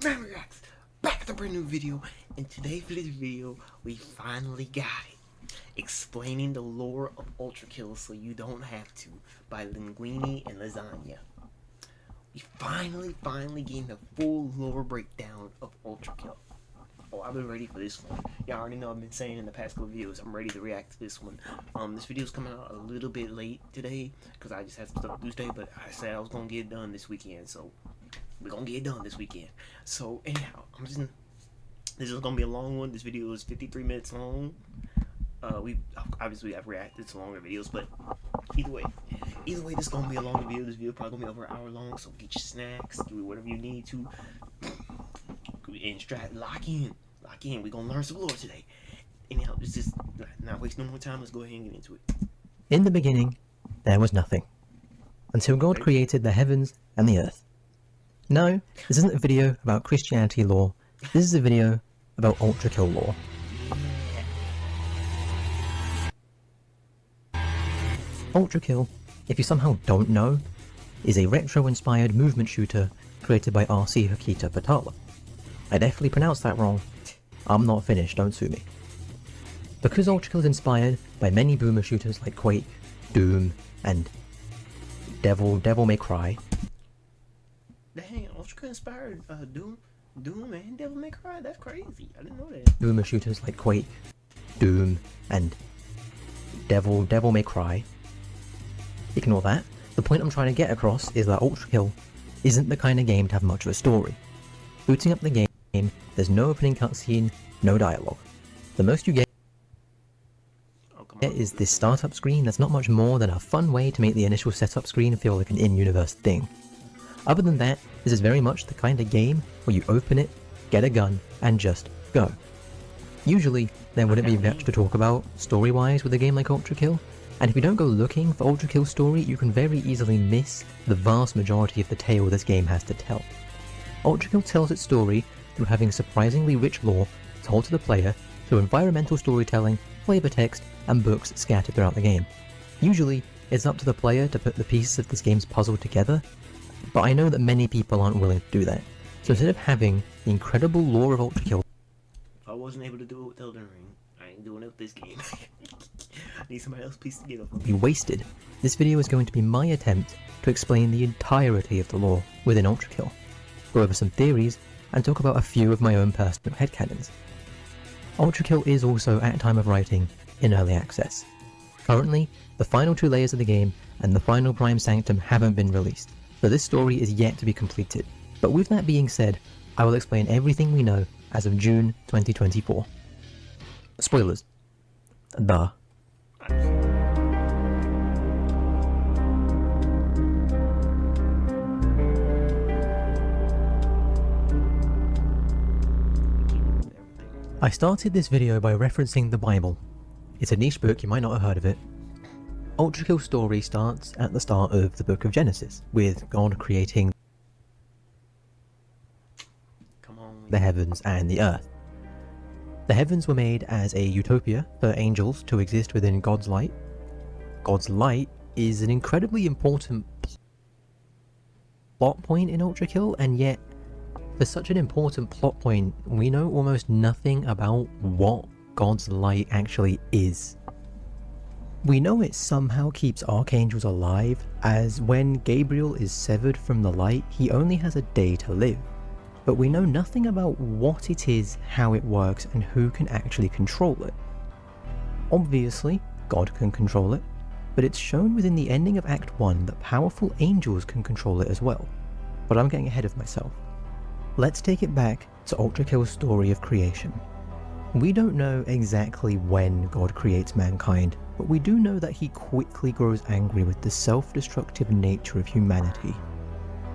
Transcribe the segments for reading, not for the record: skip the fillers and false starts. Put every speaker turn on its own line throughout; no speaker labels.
Reacts back with a brand new video, and today for this video we finally got it. Explaining the lore of ULTRAKILL so you don't have to, by Linguini and Lasagna. We finally getting a full lore breakdown of ULTRAKILL. Oh, I've been ready for this one. Y'all already know I've been saying in the past couple videos I'm ready to react to this one. This video's coming out a little bit late today because I just had some stuff to do today, but I said I was gonna get it done this weekend, so we're gonna get it done this weekend. So anyhow, this is gonna be a long one. This video is 53 minutes long. I've reacted to longer videos, but either way, this is gonna be a longer video. This video probably gonna be over an hour long, so get your snacks, do whatever you need to, and lock in. We're gonna learn some lore today. Anyhow, let's just not waste no more time. Let's go ahead and get into it.
In the beginning, there was nothing, until God created the heavens and the earth. No, this isn't a video about Christianity lore. This is a video about ULTRAKILL lore. ULTRAKILL, if you somehow don't know, is a retro-inspired movement shooter created by RC Hokita Patala. I definitely pronounced that wrong. I'm not finished, don't sue me. Because ULTRAKILL is inspired by many boomer shooters like Quake, Doom, and Devil May Cry.
Dang, ULTRAKILL inspired Doom and Devil May Cry? That's crazy. I didn't know that.
Boomer shooters like Quake, Doom, and Devil May Cry. Ignore that. The point I'm trying to get across is that ULTRAKILL isn't the kind of game to have much of a story. Booting up the game, there's no opening cutscene, no dialogue. The most you get is this startup screen that's not much more than a fun way to make the initial setup screen feel like an in-universe thing. Other than that, this is very much the kind of game where you open it, get a gun, and just go. Usually, there wouldn't be much to talk about story-wise with a game like ULTRAKILL, and if you don't go looking for ULTRAKILL's story, you can very easily miss the vast majority of the tale this game has to tell. ULTRAKILL tells its story through having surprisingly rich lore told to the player through environmental storytelling, flavor text, and books scattered throughout the game. Usually, it's up to the player to put the pieces of this game's puzzle together, but I know that many people aren't willing to do that. So instead of having the incredible lore of ULTRAKILL,
if I wasn't able to do it with Elden Ring, I ain't doing it with this game. I need somebody else piece together for me.
Be wasted. This video is going to be my attempt to explain the entirety of the lore within ULTRAKILL, go over some theories, and talk about a few of my own personal headcanons. ULTRAKILL is also, at time of writing, in early access. Currently, the final 2 layers of the game and the final Prime Sanctum haven't been released, so this story is yet to be completed. But with that being said, I will explain everything we know as of June 2024. Spoilers. Duh. I started this video by referencing the Bible. It's a niche book, you might not have heard of it. ULTRAKILL's story starts at the start of the book of Genesis, with God creating the heavens and the earth. The heavens were made as a utopia for angels to exist within God's light. God's light is an incredibly important plot point in ULTRAKILL, and yet for such an important plot point, we know almost nothing about what God's light actually is. We know it somehow keeps archangels alive, as when Gabriel is severed from the light, he only has a day to live. But we know nothing about what it is, how it works, and who can actually control it. Obviously, God can control it, but it's shown within the ending of Act 1 that powerful angels can control it as well. But I'm getting ahead of myself. Let's take it back to ULTRAKILL's story of creation. We don't know exactly when God creates mankind, but we do know that he quickly grows angry with the self-destructive nature of humanity.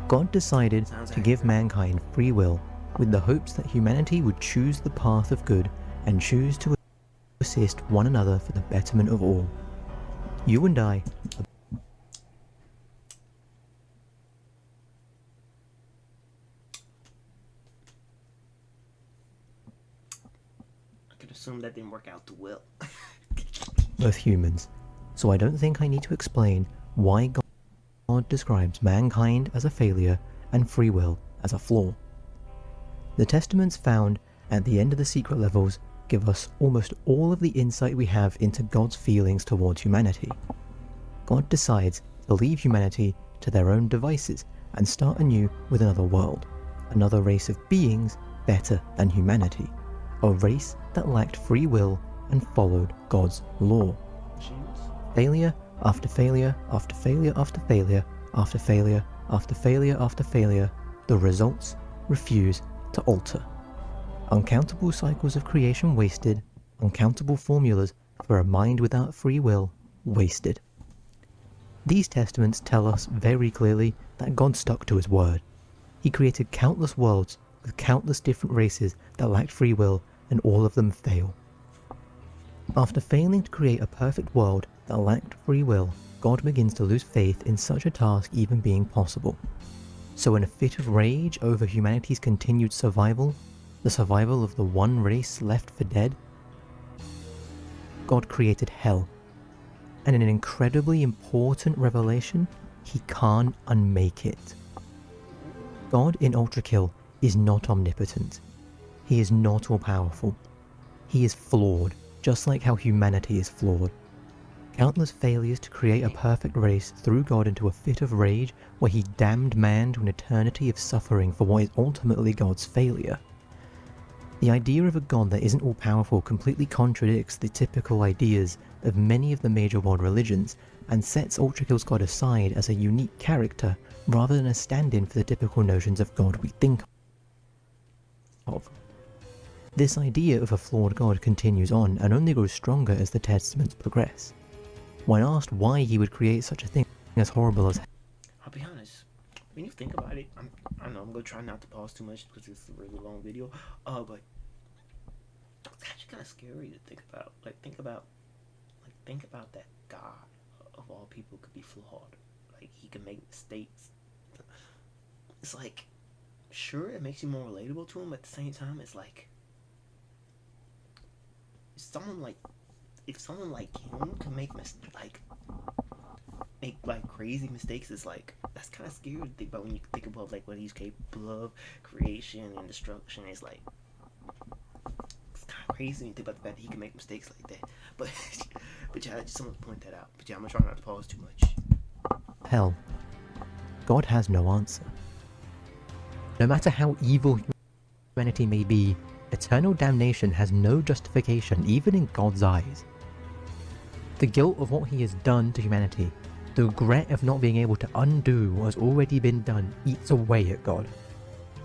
God decided to give mankind free will with the hopes that humanity would choose the path of good and choose to assist one another for the betterment of all. You and I
Assume that didn't work out too well.
both humans, so I don't think I need to explain why God describes mankind as a failure and free will as a flaw. The testaments found at the end of the secret levels give us almost all of the insight we have into God's feelings towards humanity. God decides to leave humanity to their own devices and start anew with another world, another race of beings better than humanity, a race that lacked free will and followed God's law. Failure after failure after failure after failure after failure after failure after failure, the results refuse to alter. Uncountable cycles of creation wasted, uncountable formulas for a mind without free will wasted. These testaments tell us very clearly that God stuck to his word. He created countless worlds with countless different races that lacked free will, and all of them fail. After failing to create a perfect world that lacked free will, God begins to lose faith in such a task even being possible. So in a fit of rage over humanity's continued survival, the survival of the one race left for dead, God created hell. And in an incredibly important revelation, he can't unmake it. God in ULTRAKILL is not omnipotent. He is not all-powerful. He is flawed, just like how humanity is flawed. Countless failures to create a perfect race threw God into a fit of rage where he damned man to an eternity of suffering for what is ultimately God's failure. The idea of a God that isn't all-powerful completely contradicts the typical ideas of many of the major world religions and sets ULTRAKILL's God aside as a unique character rather than a stand-in for the typical notions of God we think of. This idea of a flawed God continues on and only grows stronger as the testaments progress. When asked why he would create such a thing as horrible as
I'll be honest, when you think about it, I know I'm gonna try not to pause too much because it's a really long video. But it's actually kind of scary to think about. Think about that God of all people could be flawed. Like, he can make mistakes. It's like, sure, it makes you more relatable to him, but at the same time, it's like, if someone like him can make crazy mistakes, it's like, that's kind of scary to think about when you think about like what he's capable of, creation and destruction. It's like, it's kind of crazy when you think about the fact that he can make mistakes like that. But yeah, I just want to point that out. But yeah, I'm gonna try not to pause too much.
hell? God has no answer. No matter how evil humanity may be, eternal damnation has no justification even in God's eyes. The guilt of what he has done to humanity, the regret of not being able to undo what has already been done, eats away at God.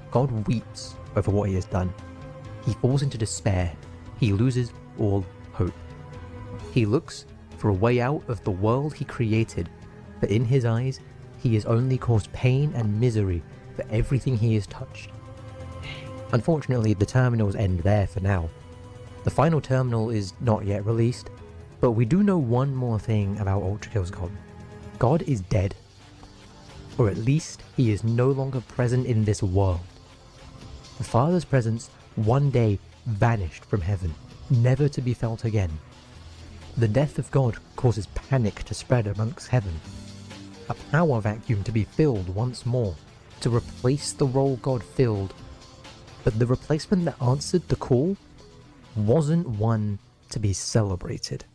God weeps over what he has done. He falls into despair. He loses all hope. He looks for a way out of the world he created, but in his eyes, he has only caused pain and misery for everything he has touched. Unfortunately, the terminals end there for now. The final terminal is not yet released, but we do know one more thing about ULTRAKILL's God. God is dead. Or at least, he is no longer present in this world. The Father's presence one day vanished from heaven, never to be felt again. The death of God causes panic to spread amongst heaven. A power vacuum to be filled once more, to replace the role God filled. But the replacement that answered the call wasn't one to be celebrated.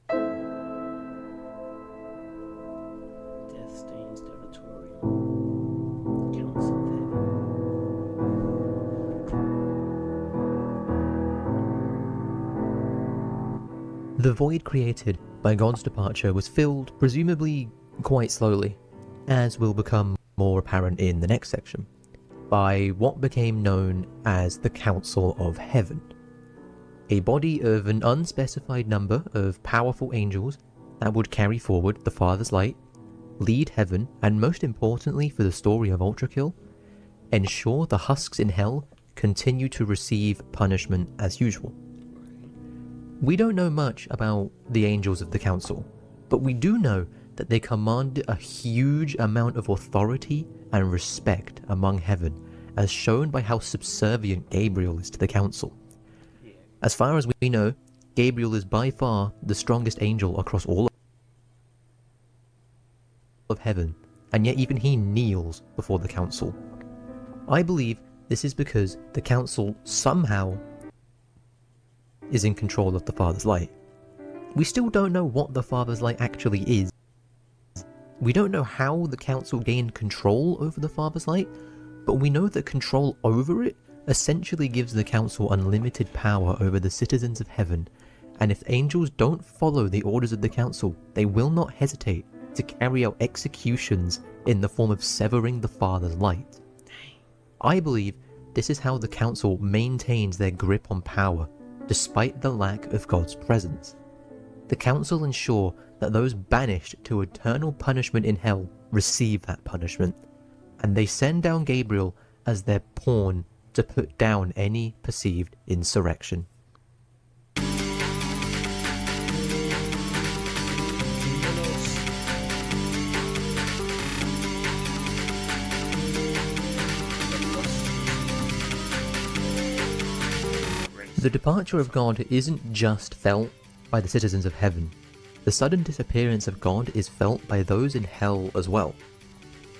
Death stains territorial. Counts of heaven.
The void created by God's departure was filled, presumably quite slowly, as will become more apparent in the next section, by what became known as the Council of Heaven, a body of an unspecified number of powerful angels that would carry forward the Father's light, lead heaven, and most importantly for the story of ULTRAKILL, ensure the husks in hell continue to receive punishment as usual. We don't know much about the angels of the council, but we do know that they command a huge amount of authority and respect among heaven, as shown by how subservient Gabriel is to the council. As far as we know, Gabriel is by far the strongest angel across all of heaven, and yet even he kneels before the council. I believe This is because the council somehow is in control of the Father's Light. We still don't know what the Father's Light actually is. We don't know how the council gained control over the Father's Light, but we know that control over it essentially gives the council unlimited power over the citizens of heaven, and if angels don't follow the orders of the council, they will not hesitate to carry out executions in the form of severing the Father's Light. I believe this is how the council maintains their grip on power, despite the lack of God's presence. The council ensure that those banished to eternal punishment in hell receive that punishment, and they send down Gabriel as their pawn to put down any perceived insurrection. The departure of God isn't just felt by the citizens of heaven. The sudden disappearance of God is felt by those in hell as well.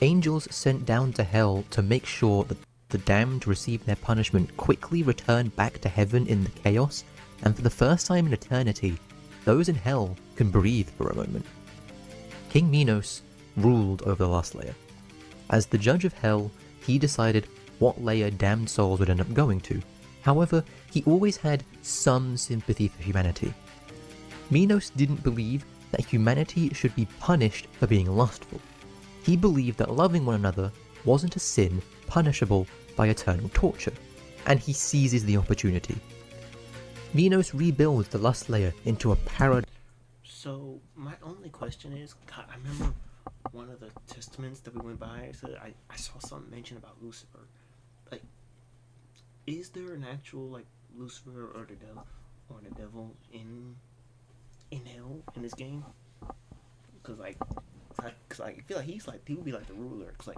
Angels sent down to hell to make sure that the damned receive their punishment quickly return back to heaven in the chaos, and for the first time in eternity, those in hell can breathe for a moment. King Minos ruled over the last layer. As the judge of hell, he decided what layer damned souls would end up going to. However, he always had some sympathy for humanity. Minos didn't believe that humanity should be punished for being lustful. He believed that loving one another wasn't a sin punishable by eternal torture, and he seizes the opportunity. Minos rebuilds the lust layer into a paradise.
So my only question is, God, I remember one of the testaments that we went by, so I saw something mentioned about Lucifer. Like, is there an actual like Lucifer or the devil in hell in this game? Cause I feel like he would be like the ruler. Cause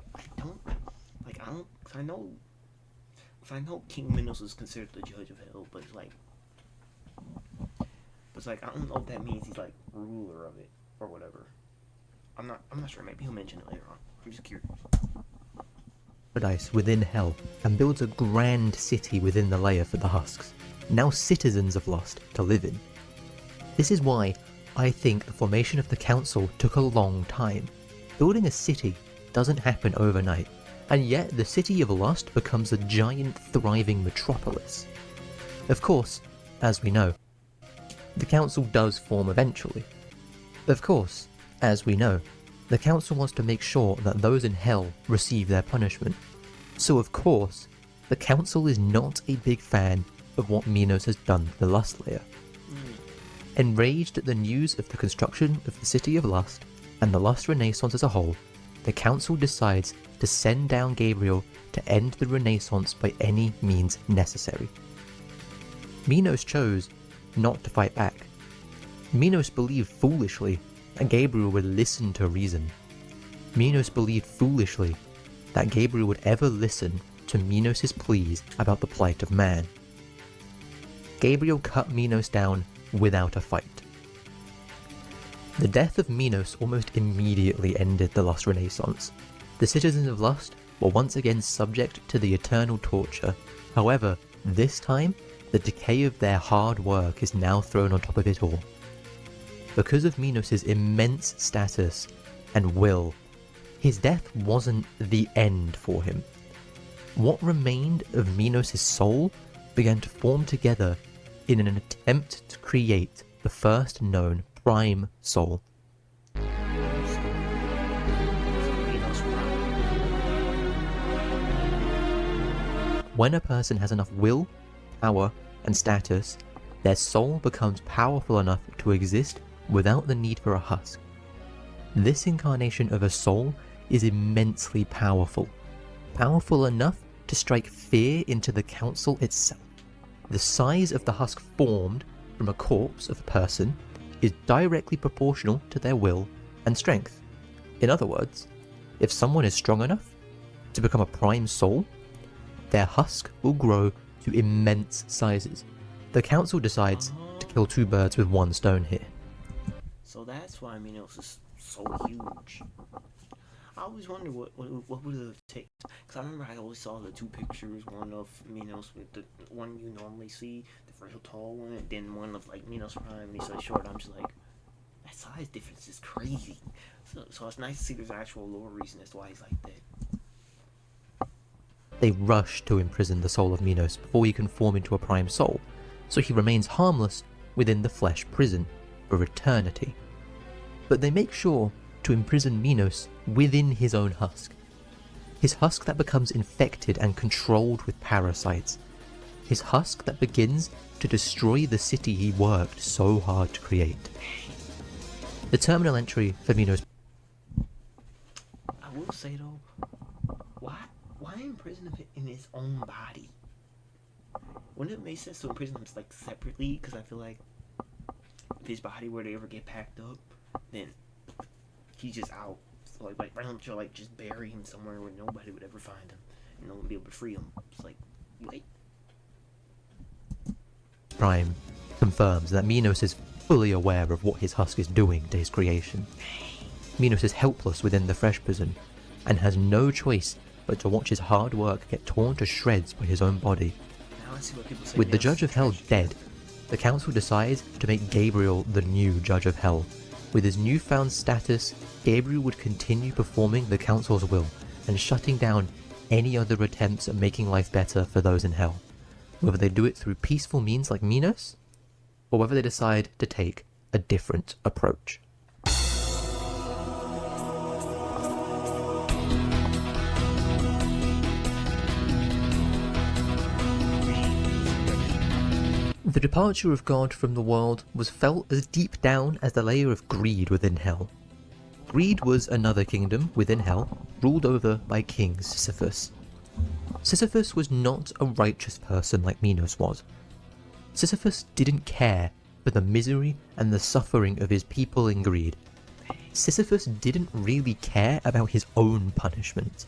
I know King Minos is considered the judge of hell, but it's like I don't know if that means he's like ruler of it or whatever. I'm not sure. Maybe he'll mention it later on. I'm just curious.
Paradise within hell, and builds a grand city within the layer for the husks, now citizens of Lust, to live in. This is why I think the formation of the council took a long time. Building a city doesn't happen overnight, and yet the city of Lust becomes a giant thriving metropolis. Of course, as we know, the council does form eventually. Of course, as we know, the council wants to make sure that those in hell receive their punishment. So of course, the council is not a big fan of what Minos has done to the Lust layer. Enraged at the news of the construction of the City of Lust, and the Lust Renaissance as a whole, the council decides to send down Gabriel to end the Renaissance by any means necessary. Minos chose not to fight back. Minos believed foolishly that Gabriel would listen to reason. Minos believed foolishly that Gabriel would ever listen to Minos' pleas about the plight of man. Gabriel cut Minos down without a fight. The death of Minos almost immediately ended the Lust Renaissance. The citizens of Lust were once again subject to the eternal torture. However, this time, the decay of their hard work is now thrown on top of it all. Because of Minos' immense status and will, his death wasn't the end for him. What remained of Minos' soul began to form together in an attempt to create the first known prime soul. When a person has enough will, power, and status, their soul becomes powerful enough to exist without the need for a husk. This incarnation of a soul is immensely powerful. Powerful enough to strike fear into the council itself. The size of the husk formed from a corpse of a person is directly proportional to their will and strength. In other words, if someone is strong enough to become a prime soul, their husk will grow to immense sizes. The council decides to kill two birds with one stone here.
So that's why Minos is so huge. I always wonder what would it take. Because I remember I always saw the two pictures, one of Minos with the one you normally see, the real tall one, and then one of like Minos Prime, and he's so short. I'm just like, that size difference is crazy. So it's nice to see there's actual lore reason as to why he's like that.
They rush to imprison the soul of Minos before he can form into a prime soul, so he remains harmless within the flesh prison for eternity. But they make sure to imprison Minos within his own husk. His husk that becomes infected and controlled with parasites. His husk that begins to destroy the city he worked so hard to create. The terminal entry for Minos.
I will say though, why imprison him in his own body? Wouldn't it make sense to imprison him like separately? Because I feel like if his body were to ever get packed up, then he's just out. So like why don't you like just bury him somewhere where nobody would ever find him and no one would be able to free him? It's like, wait.
Prime confirms that Minos is fully aware of what his husk is doing to his creation. Minos is helpless within the flesh prison and has no choice but to watch his hard work get torn to shreds by his own body.
Now let's see what people say.
With the Judge of Hell dead, the council decides to make Gabriel the new Judge of Hell. With his newfound status, Gabriel would continue performing the council's will and shutting down any other attempts at making life better for those in Hell, whether they do it through peaceful means like Minos, or whether they decide to take a different approach. The departure of God from the world was felt as deep down as the layer of greed within Hell. Greed was another kingdom within Hell, ruled over by King Sisyphus. Sisyphus was not a righteous person like Minos was. Sisyphus didn't care for the misery and the suffering of his people in greed. Sisyphus didn't really care about his own punishment.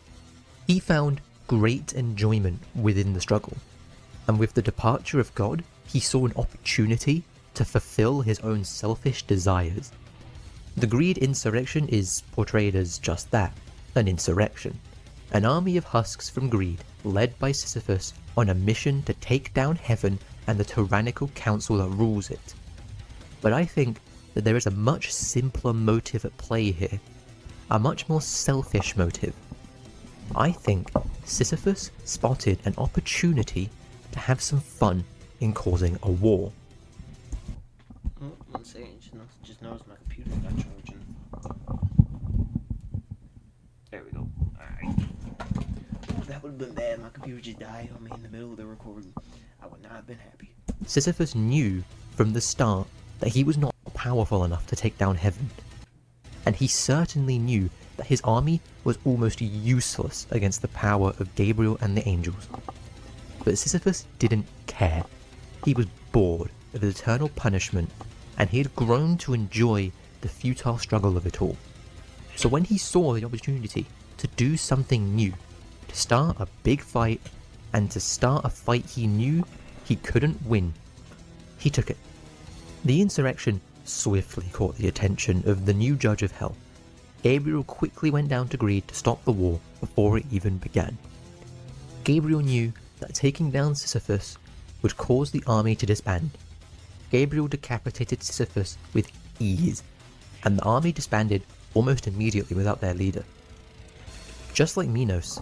He found great enjoyment within the struggle, and with the departure of God, he saw an opportunity to fulfill his own selfish desires. The greed insurrection is portrayed as just that, an insurrection. An army of husks from greed, led by Sisyphus, on a mission to take down heaven and the tyrannical council that rules it. But I think that there is a much simpler motive at play here, a much more selfish motive. I think Sisyphus spotted an opportunity to have some fun in causing a war.
One second, just noticed my computer got charging. There we go. Alright. Oh, that would have been bad. My computer just died on me in the middle of the recording. I would not have been happy.
Sisyphus knew from the start that he was not powerful enough to take down heaven. And he certainly knew that his army was almost useless against the power of Gabriel and the angels. But Sisyphus didn't care. He was bored of his eternal punishment, and he had grown to enjoy the futile struggle of it all. So when he saw the opportunity to do something new, to start a big fight, and to start a fight he knew he couldn't win, he took it. The insurrection swiftly caught the attention of the new Judge of Hell. Gabriel quickly went down to Greed to stop the war before it even began. Gabriel knew that taking down Sisyphus would cause the army to disband. Gabriel decapitated Sisyphus with ease, and the army disbanded almost immediately without their leader. Just like Minos,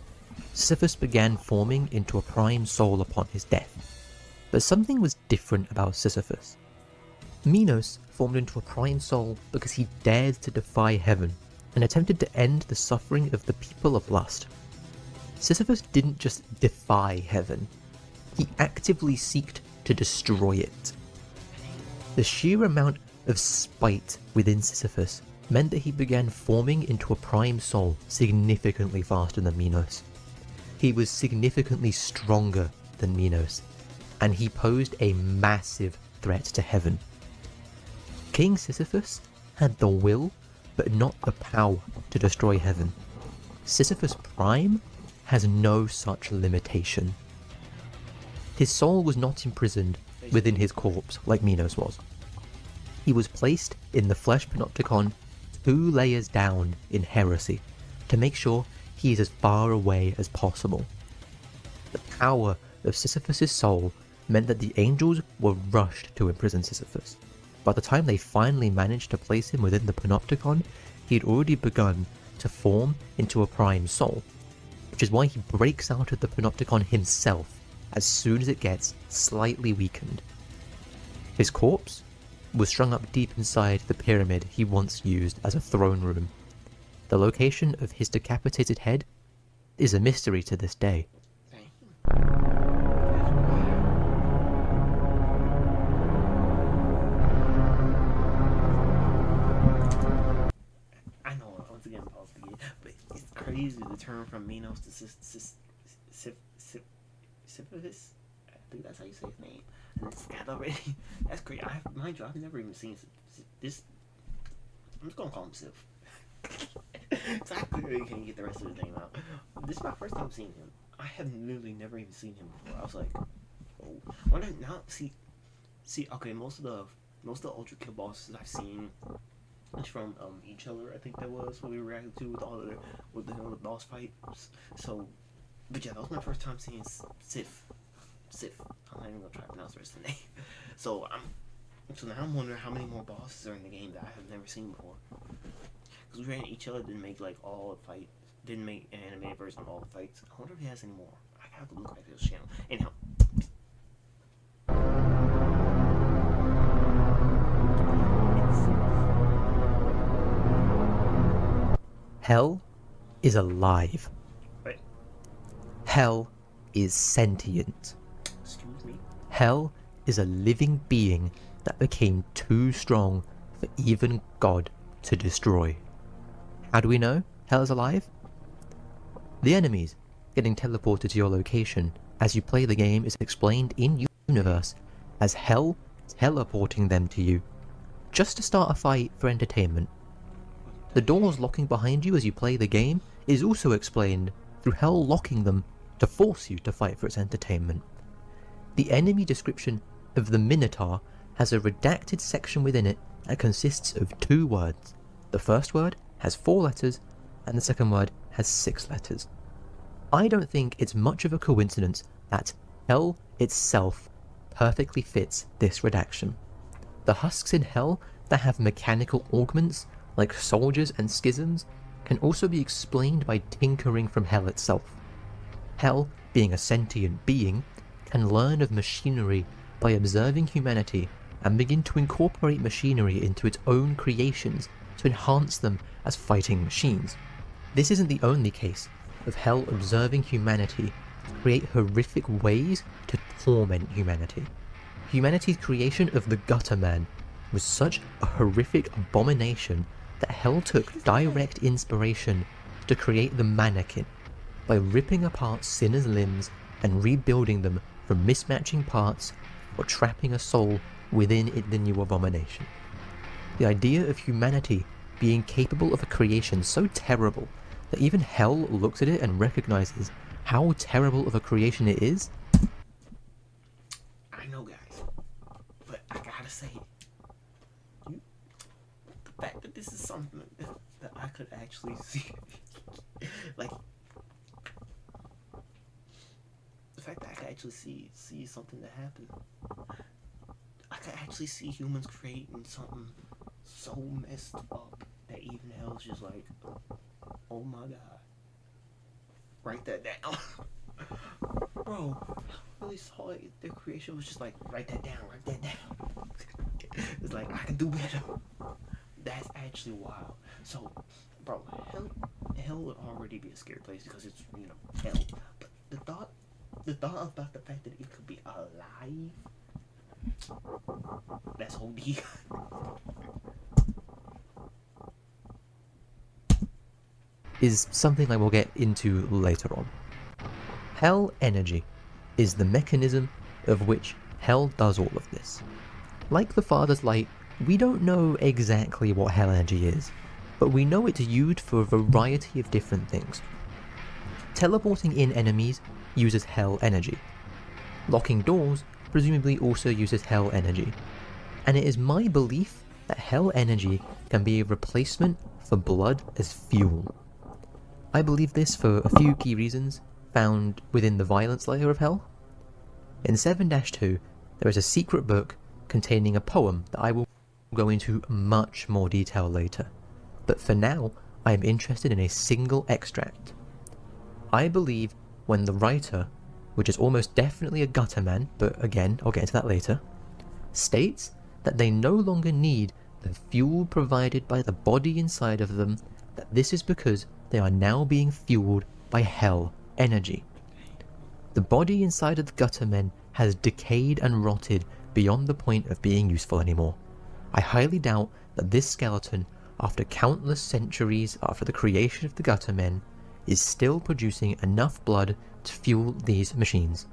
Sisyphus began forming into a prime soul upon his death. But something was different about Sisyphus. Minos formed into a prime soul because he dared to defy heaven and attempted to end the suffering of the people of lust. Sisyphus didn't just defy heaven, he actively sought to destroy it. The sheer amount of spite within Sisyphus meant that he began forming into a prime soul significantly faster than Minos. He was significantly stronger than Minos, and he posed a massive threat to heaven. King Sisyphus had the will, but not the power to destroy heaven. Sisyphus Prime has no such limitation. His soul was not imprisoned within his corpse like Minos was. He was placed in the flesh panopticon 2 layers down in heresy, to make sure he is as far away as possible. The power of Sisyphus' soul meant that the angels were rushed to imprison Sisyphus. By the time they finally managed to place him within the Panopticon, he had already begun to form into a prime soul, which is why he breaks out of the Panopticon himself as soon as it gets slightly weakened. His corpse was strung up deep inside the pyramid he once used as a throne room. The location of his decapitated head is a mystery to this day.
I know, once again, paused again, but it's crazy the turn from Minos to Sisyphus. I think that's how you say his name. And it's got already. That's crazy. Mind you, I've never even seen this. I'm just gonna call him Sif. So I clearly can't get the rest of the name out. This is my first time seeing him. I have literally never even seen him before. I was like, oh, when I now see, okay, most of the ULTRAKILL bosses I've seen is from each other. I think that was what we reacted to with all the boss fights. So, but yeah, that was my first time seeing Sif. I'm not even gonna try to pronounce the rest of the name. So now I'm wondering how many more bosses are in the game that I have never seen before. Because we ran each other didn't make like all the fights, didn't make an animated version of all the fights. I wonder if he has any more. I have to look back at his channel. Anyhow.
Hell is alive.
Wait.
Hell is sentient.
Excuse me?
Hell is a living being that became too strong for even God to destroy. How do we know Hell is alive? The enemies getting teleported to your location as you play the game is explained in universe as Hell teleporting them to you, just to start a fight for entertainment. The doors locking behind you as you play the game is also explained through Hell locking them to force you to fight for its entertainment. The enemy description of the Minotaur has a redacted section within it that consists of 2 words. The first word has 4 letters, and the second word has 6 letters. I don't think it's much of a coincidence that Hell itself perfectly fits this redaction. The husks in Hell that have mechanical augments, like soldiers and schisms, can also be explained by tinkering from Hell itself. Hell, being a sentient being, can learn of machinery by observing humanity and begin to incorporate machinery into its own creations to enhance them as fighting machines. This isn't the only case of Hell observing humanity to create horrific ways to torment humanity. Humanity's creation of the Gutter Man was such a horrific abomination that Hell took direct inspiration to create the Mannequin by ripping apart sinners' limbs and rebuilding them from mismatching parts or trapping a soul within the new abomination. The idea of humanity being capable of a creation so terrible that even Hell looks at it and recognizes how terrible of a creation it is.
I know, guys, but I gotta say, the fact that this is something that I could actually see, like, the fact that I could actually see something that happened. I could actually see humans creating something so messed up that even Hell's just like, oh my god, write that down. Bro, I really saw it. Their creation was just like, write that down. It's like, I can do better. That's actually wild. So, bro, hell would already be a scary place because it's, hell. But the thought about the fact that it could be alive, that's OD.
Is something I will get into later on. Hell energy is the mechanism of which Hell does all of this. Like the Father's Light, we don't know exactly what Hell energy is, but we know it's used for a variety of different things. Teleporting in enemies uses Hell energy. Locking doors presumably also uses Hell energy. And it is my belief that Hell energy can be a replacement for blood as fuel. I believe this for a few key reasons found within the violence layer of Hell. In 7-2, there is a secret book containing a poem that I will go into much more detail later, but for now I am interested in a single extract. I believe when the writer, which is almost definitely a gutter man, but again I'll get into that later, states that they no longer need the fuel provided by the body inside of them, that this is because they are now being fueled by Hell energy. The body inside of the gutter men has decayed and rotted beyond the point of being useful anymore. I highly doubt that this skeleton, after countless centuries after the creation of the gutter men, is still producing enough blood to fuel these machines.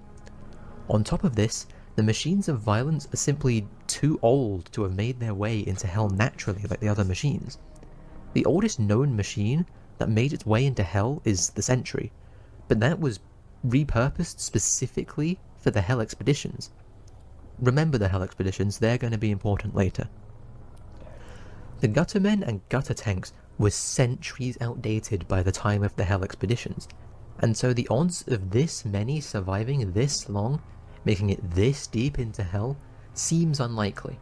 On top of this, the machines of violence are simply too old to have made their way into Hell naturally like the other machines. The oldest known machine that made its way into Hell is the Sentry, but that was repurposed specifically for the Hell Expeditions. Remember the Hell Expeditions, they're going to be important later. The Guttermen and Gutter Tanks were centuries outdated by the time of the Hell Expeditions, and so the odds of this many surviving this long, making it this deep into Hell, seems unlikely.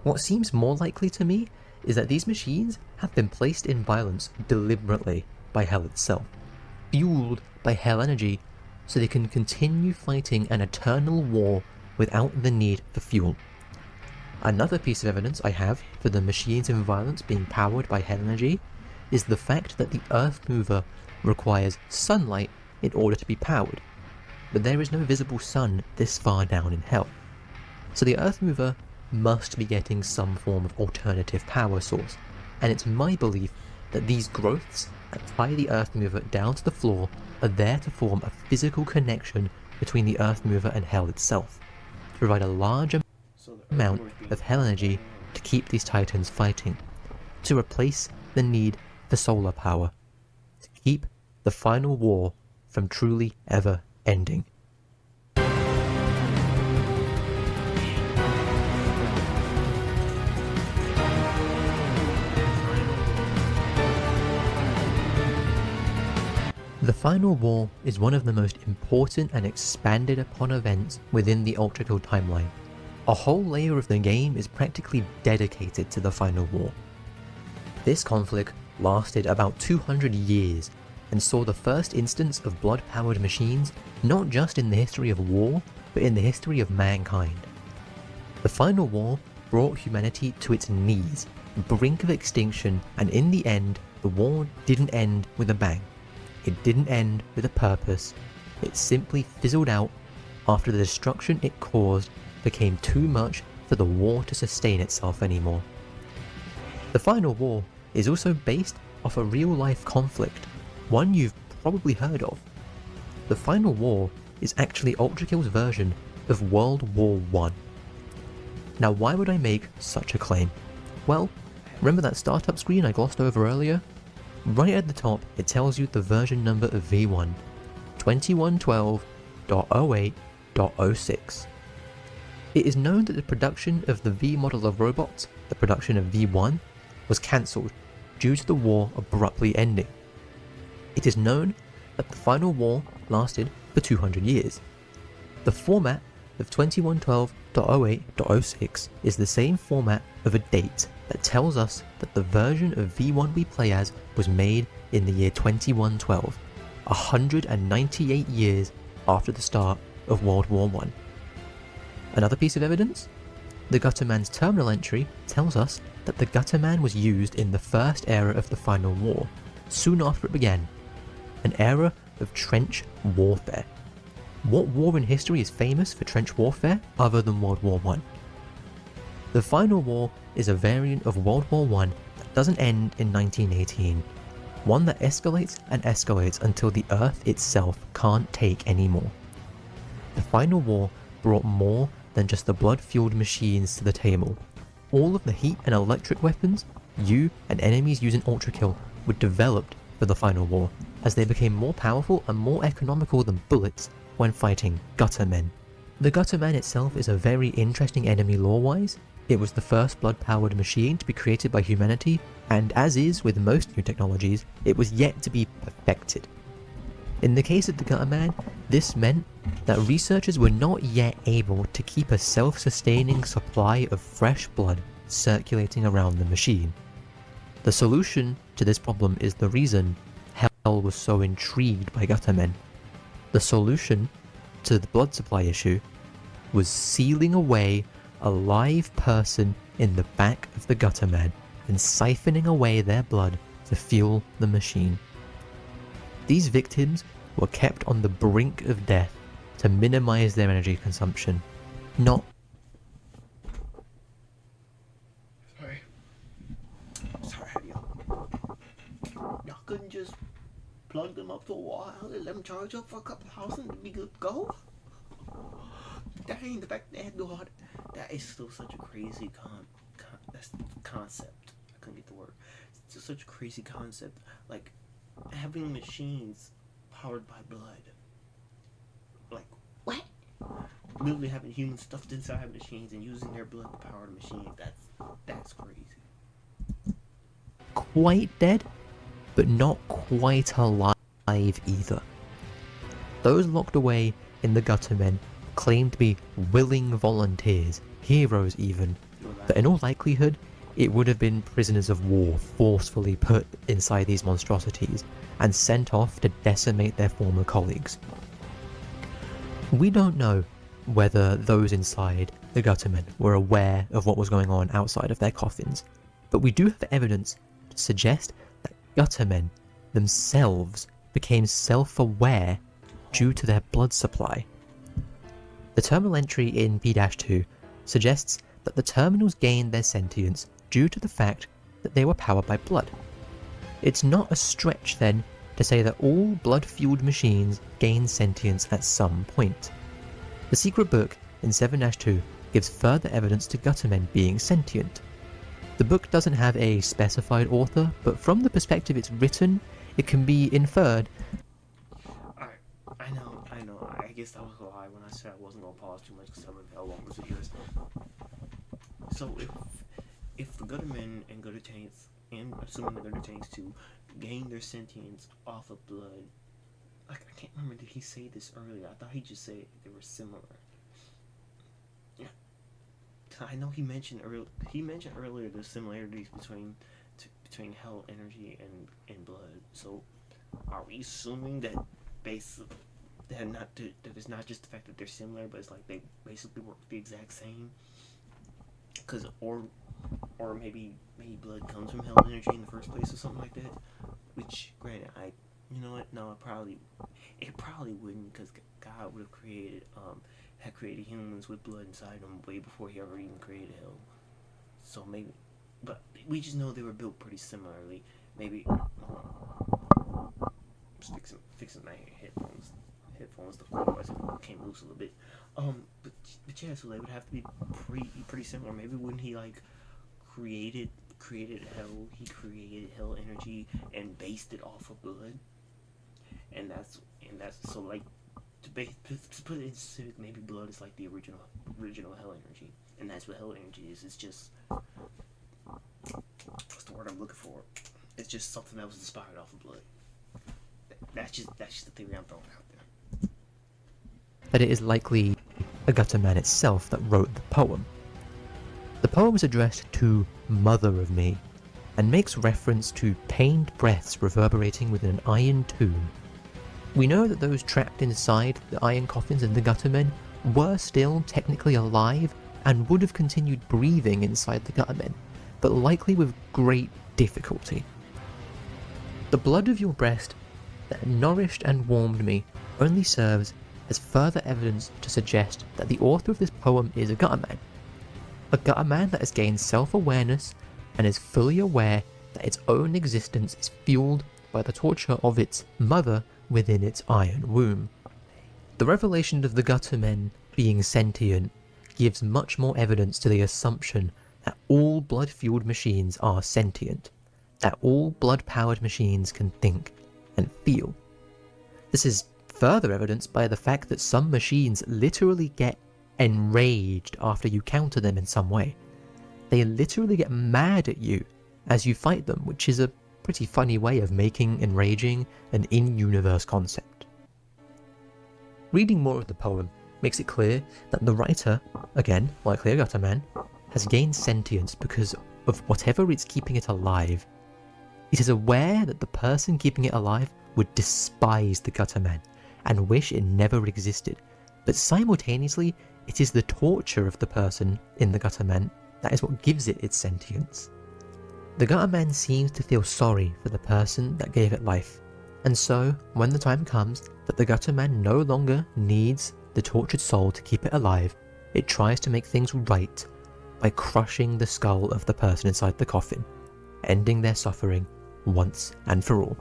What seems more likely to me is that these machines have been placed in violence deliberately by Hell itself, fueled by Hell energy, so they can continue fighting an eternal war without the need for fuel. Another piece of evidence I have for the machines in violence being powered by Hell energy is the fact that the Earth Mover requires sunlight in order to be powered, but there is no visible sun this far down in Hell. So the Earth Mover must be getting some form of alternative power source, and it's my belief that these growths that tie the Earth Mover down to the floor are there to form a physical connection between the Earth Mover and Hell itself, to provide a large amount of Hell energy to keep these Titans fighting, to replace the need for solar power, to keep the final war from truly ever ending. The Final War is one of the most important and expanded upon events within the ULTRAKILL timeline. A whole layer of the game is practically dedicated to the Final War. This conflict lasted about 200 years and saw the first instance of blood-powered machines not just in the history of war, but in the history of mankind. The Final War brought humanity to its knees, brink of extinction, and in the end, the war didn't end with a bang. It didn't end with a purpose, it simply fizzled out after the destruction it caused became too much for the war to sustain itself anymore. The Final War is also based off a real-life conflict, one you've probably heard of. The Final War is actually ULTRAKILL's version of World War I. Now why would I make such a claim? Well, remember that startup screen I glossed over earlier? Right at the top it tells you the version number of V1, 2112.08.06. It is known that the production of the V model of robots, the production of V1, was cancelled due to the war abruptly ending. It is known that the Final War lasted for 200 years. The format of 2112.08.06 is the same format of a date that tells us that the version of V1 we play as was made in the year 2112, 198 years after the start of World War I. Another piece of evidence? The Gutterman's terminal entry tells us that the Gutterman was used in the first era of the Final War, soon after it began, an era of trench warfare. What war in history is famous for trench warfare other than World War I? The Final War is a variant of World War I that doesn't end in 1918, one that escalates and escalates until the Earth itself can't take anymore. The Final War brought more than just the blood-fueled machines to the table. All of the heat and electric weapons you and enemies using ULTRAKILL were developed for the Final War, as they became more powerful and more economical than bullets when fighting Guttermen. The Gutterman itself is a very interesting enemy lore-wise. It was the first blood-powered machine to be created by humanity, and as is with most new technologies, it was yet to be perfected. In the case of the Gutter Man, this meant that researchers were not yet able to keep a self-sustaining supply of fresh blood circulating around the machine. The solution to this problem is the reason Hell was so intrigued by Gutter Men. The solution to the blood supply issue was sealing away a live person in the back of the Gutter Man and siphoning away their blood to fuel the machine. These victims were kept on the brink of death to minimize their energy consumption, not...
Sorry, y'all couldn't just plug them up to a wall and let them charge up for a couple of hours and be good to go? Dang, the fact they had to do all that is still such a crazy that's the concept. I couldn't get the word. It's just such a crazy concept. Like, having machines powered by blood. Like, what? Literally having humans stuffed inside machines and using their blood to power the machine. That's crazy.
Quite dead, but not quite alive either. Those locked away in the Gutter Men claimed to be willing volunteers, heroes even, but in all likelihood, it would have been prisoners of war forcefully put inside these monstrosities and sent off to decimate their former colleagues. We don't know whether those inside the Gutter Men were aware of what was going on outside of their coffins, but we do have evidence to suggest that Gutter Men themselves became self-aware due to their blood supply. The terminal entry in P-2 suggests that the terminals gained their sentience due to the fact that they were powered by blood. It's not a stretch then to say that all blood-fueled machines gain sentience at some point. The secret book in 7-2 gives further evidence to Gutter Men being sentient. The book doesn't have a specified author, but from the perspective it's written, it can be inferred.
I know. I guess that was a lie when I said I wasn't gonna pause too much because I remember how long this video is. So if the Gutter Men and Gutter Tanks, and assuming the Gutter Tanks too, gain their sentience off of blood, like, I can't remember, did he say this earlier? I thought he just said they were similar. Yeah, I know he mentioned earlier the similarities between hell energy and blood. So are we assuming that basically that it's not just the fact that they're similar, but it's like they basically work the exact same? Cause or maybe blood comes from hell energy in the first place or something like that. Which, granted, you know what? No, it probably wouldn't, because God would have had created humans with blood inside them way before he ever even created hell. So maybe, but we just know they were built pretty similarly. Maybe, just fixing my headphones. Otherwise it came loose a little bit. But yeah, so they would have to be pretty similar. Maybe when he like created hell, he created hell energy and based it off of blood, and that's so, like, to put it in specific, maybe blood is like the original hell energy, and that's what hell energy is. It's just, what's the word I'm looking for? It's just something that was inspired off of blood. That's just the theory I'm throwing out there.
That it is likely a Gutter Man itself that wrote the poem. The poem is addressed to Mother of Me, and makes reference to pained breaths reverberating within an iron tomb. We know that those trapped inside the iron coffins in the Gutter Men were still technically alive and would have continued breathing inside the Gutter Men, but likely with great difficulty. The blood of your breast that nourished and warmed me only serves as further evidence to suggest that the author of this poem is a Gutter Man. A Gutter Man that has gained self-awareness and is fully aware that its own existence is fueled by the torture of its mother within its iron womb. The revelation of the Gutter Men being sentient gives much more evidence to the assumption that all blood-fueled machines are sentient, that all blood-powered machines can think and feel. This is further evidenced by the fact that some machines literally get enraged after you counter them in some way. they literally get mad at you as you fight them, which is a pretty funny way of making enraging an in-universe concept. Reading more of the poem makes it clear that the writer, again, likely a gutter man, has gained sentience because of whatever it's keeping it alive. It is aware that the person keeping it alive would despise the gutter man and wish it never existed, but simultaneously it is the torture of the person in the gutter man that is what gives it its sentience. The gutter man seems to feel sorry for the person that gave it life, and so when the time comes that the gutter man no longer needs the tortured soul to keep it alive, it tries to make things right by crushing the skull of the person inside the coffin, ending their suffering once and for all.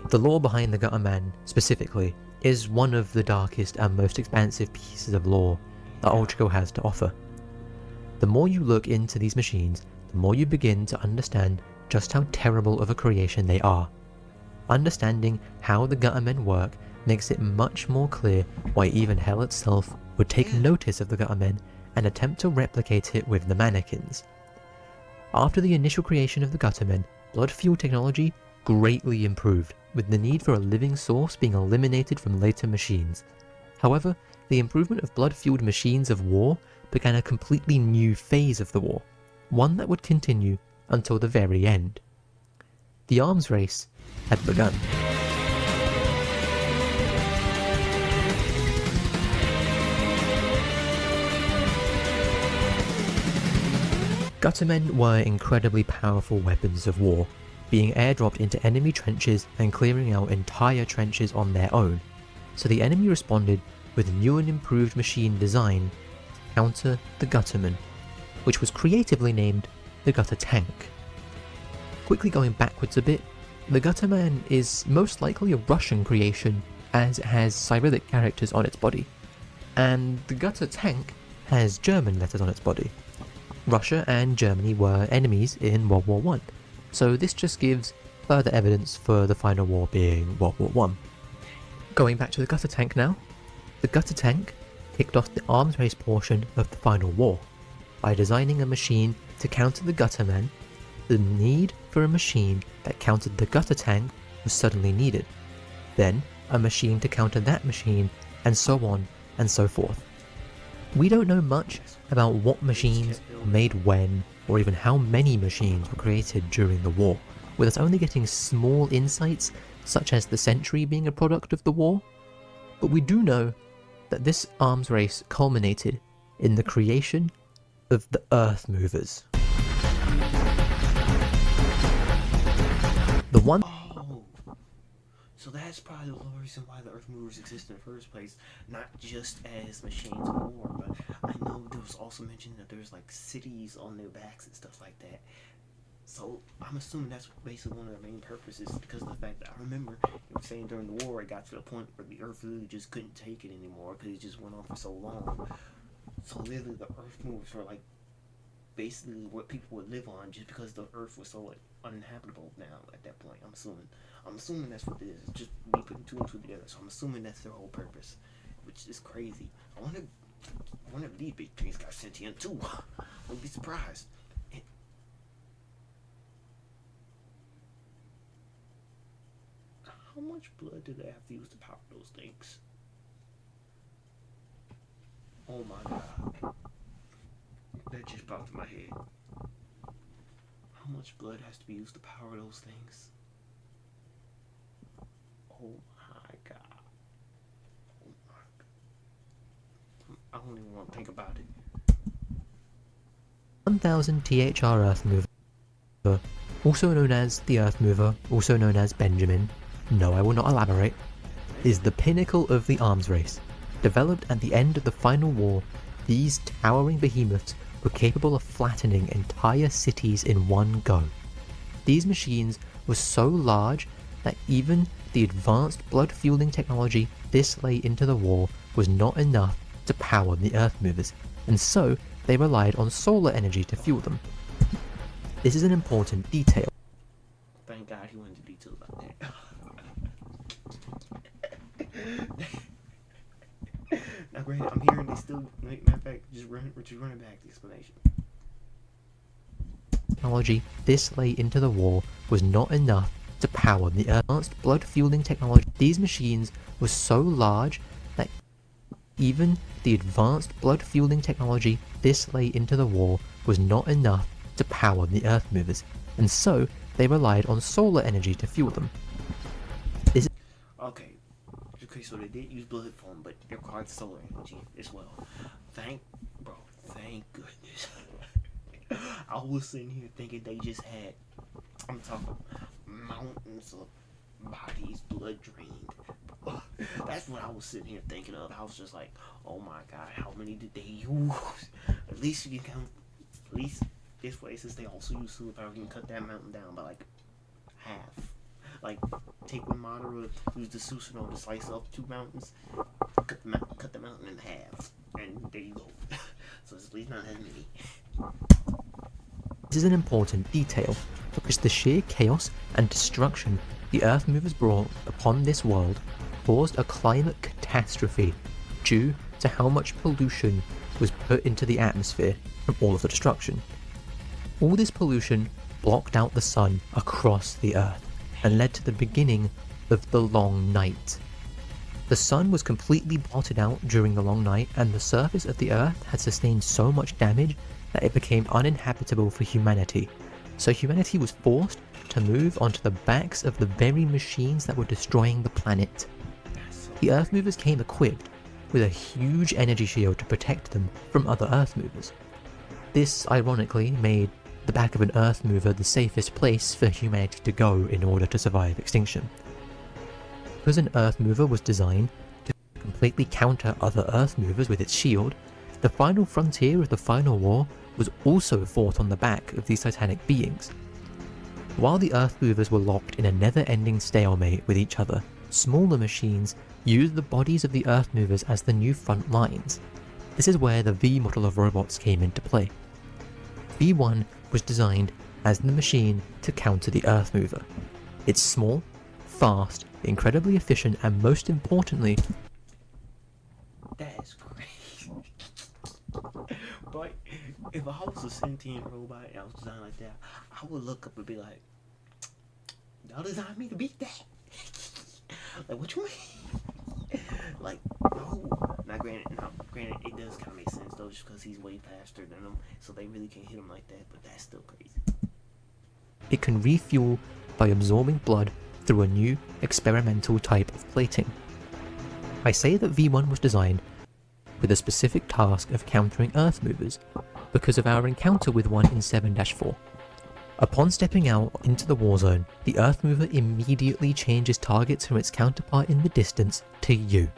The lore behind the gutter man, specifically, is one of the darkest and most expansive pieces of lore that ULTRAKILL has to offer. The more you look into these machines, the more you begin to understand just how terrible of a creation they are. Understanding how the gutter men work makes it much more clear why even hell itself would take notice of the gutter men and attempt to replicate it with the mannequins. After the initial creation of the gutter men, blood fuel technology greatly improved, with the need for a living source being eliminated from later machines. However, the improvement of blood-fueled machines of war began a completely new phase of the war, one that would continue until the very end. The arms race had begun. Guttermen were incredibly powerful weapons of war, being airdropped into enemy trenches and clearing out entire trenches on their own, so the enemy responded with new and improved machine design to counter the Gutterman, which was creatively named the Gutter Tank. Quickly going backwards a bit, the Gutterman is most likely a Russian creation as it has Cyrillic characters on its body, and the Gutter Tank has German letters on its body. Russia and Germany were enemies in World War I, so this just gives further evidence for the final war being World War I. Going back to the Gutter Tank now, the Gutter Tank kicked off the arms race portion of the final war. By designing a machine to counter the Gutterman, the need for a machine that countered the Gutter Tank was suddenly needed. Then, a machine to counter that machine, and so on and so forth. We don't know much about what machines were made when, or even how many machines were created during the war, with us only getting small insights such as the Sentry being a product of the war. But we do know that this arms race culminated in the creation of the Earth Movers. The one
So that's probably the whole reason why the Earth Movers exist in the first place, not just as machines of war, but I know there was also mentioned that there's like cities on their backs and stuff like that. So I'm assuming that's basically one of their main purposes, because of the fact that I remember you were saying during the war it got to the point where the Earth really just couldn't take it anymore because it just went on for so long. So literally the Earth Movers were like basically what people would live on, just because the Earth was so like uninhabitable now at that point. I'm assuming that's what it is. It's just me putting two and two together. So I'm assuming that's their whole purpose, which is crazy. I wonder if these big things got sentient too. I wouldn't be surprised. How much blood do they have to use to power those things? Oh my god. That just popped in my head. How much blood has to be used to power those things? Oh my god. Oh my god. I don't even want to think about it.
1000 THR Earth Mover, also known as the Earth Mover, also known as Benjamin, no I will not elaborate, is the pinnacle of the arms race. Developed at the end of the final war, these towering behemoths were capable of flattening entire cities in one go. These machines were so large that even the advanced blood fueling technology this late into the war was not enough to power the Earth Movers, and so they relied on solar energy to fuel them. This is an important detail.
Thank God he went into detail about that. Now granted, I'm hearing they still, matter of fact, just run it back the explanation.
technology this late into the war was not enough to power the advanced blood fueling technology. These machines were so large that even the advanced blood fueling technology this late into the war was not enough to power the Earth movers, and so they relied on solar energy to fuel them.
Okay, so they did use blood form, but they required solar energy as well. Thank goodness. I was sitting here thinking they just had, I'm talking mountains of bodies blood drained. That's what I was sitting here thinking of. I was just like, oh my god, how many did they use? At least you can count, at least this way, since they also use superpower, you can cut that mountain down by like half. Like, take when Madara used the Susanoo to slice up 2 mountains, cut the mountain in half, and there you go. So it's at least not as many.
This is an important detail, because the sheer chaos and destruction the Earth movers brought upon this world caused a climate catastrophe due to how much pollution was put into the atmosphere from all of the destruction. All this pollution blocked out the sun across the Earth and led to the beginning of the Long Night. The sun was completely blotted out during the Long Night, and the surface of the Earth had sustained so much damage that it became uninhabitable for humanity. So humanity was forced to move onto the backs of the very machines that were destroying the planet. The Earth movers came equipped with a huge energy shield to protect them from other Earth movers. This, ironically, made the back of an Earth mover the safest place for humanity to go in order to survive extinction. Because an Earth mover was designed to completely counter other Earth movers with its shield, the final frontier of the final war was also fought on the back of these titanic beings. While the Earth movers were locked in a never-ending stalemate with each other, smaller machines used the bodies of the Earth movers as the new front lines. This is where the V model of robots came into play. V1 was designed as the machine to counter the Earth mover. It's small, fast, incredibly efficient, and most importantly,
that is crazy. But if I was a sentient robot and I was designed like that, I would look up and be like, y'all designed me to beat that? Like, what you mean? Like, no. Now, granted, it does kind of make sense though, just because he's way faster than them, so they really can't hit him like that. But that's still crazy.
It can refuel by absorbing blood through a new experimental type of plating. I say that V1 was designed with a specific task of countering Earth movers because of our encounter with one in 7-4. Upon stepping out into the war zone, the Earth mover immediately changes targets from its counterpart in the distance to you.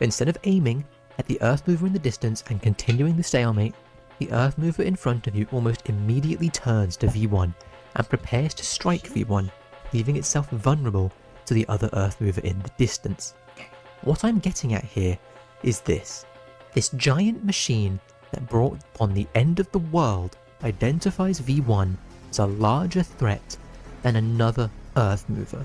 Instead of aiming at the Earth mover in the distance and continuing the stalemate, the Earth mover in front of you almost immediately turns to V1 and prepares to strike V1, leaving itself vulnerable to the other Earth mover in the distance. What I'm getting at here is this. This giant machine that brought upon the end of the world identifies V1 as a larger threat than another Earth mover,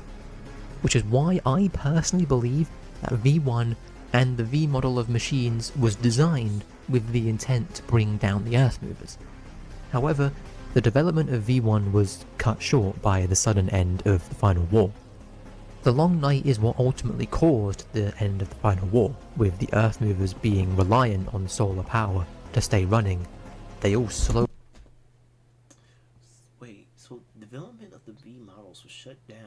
which is why I personally believe that V1 and the V model of machines was designed with the intent to bring down the Earth movers. However, the development of V1 was cut short by the sudden end of the final war. The Long Night is what ultimately caused the end of the final war, with the Earth movers being reliant on solar power to stay running. They all slowly...
Wait, so development of the V models was shut down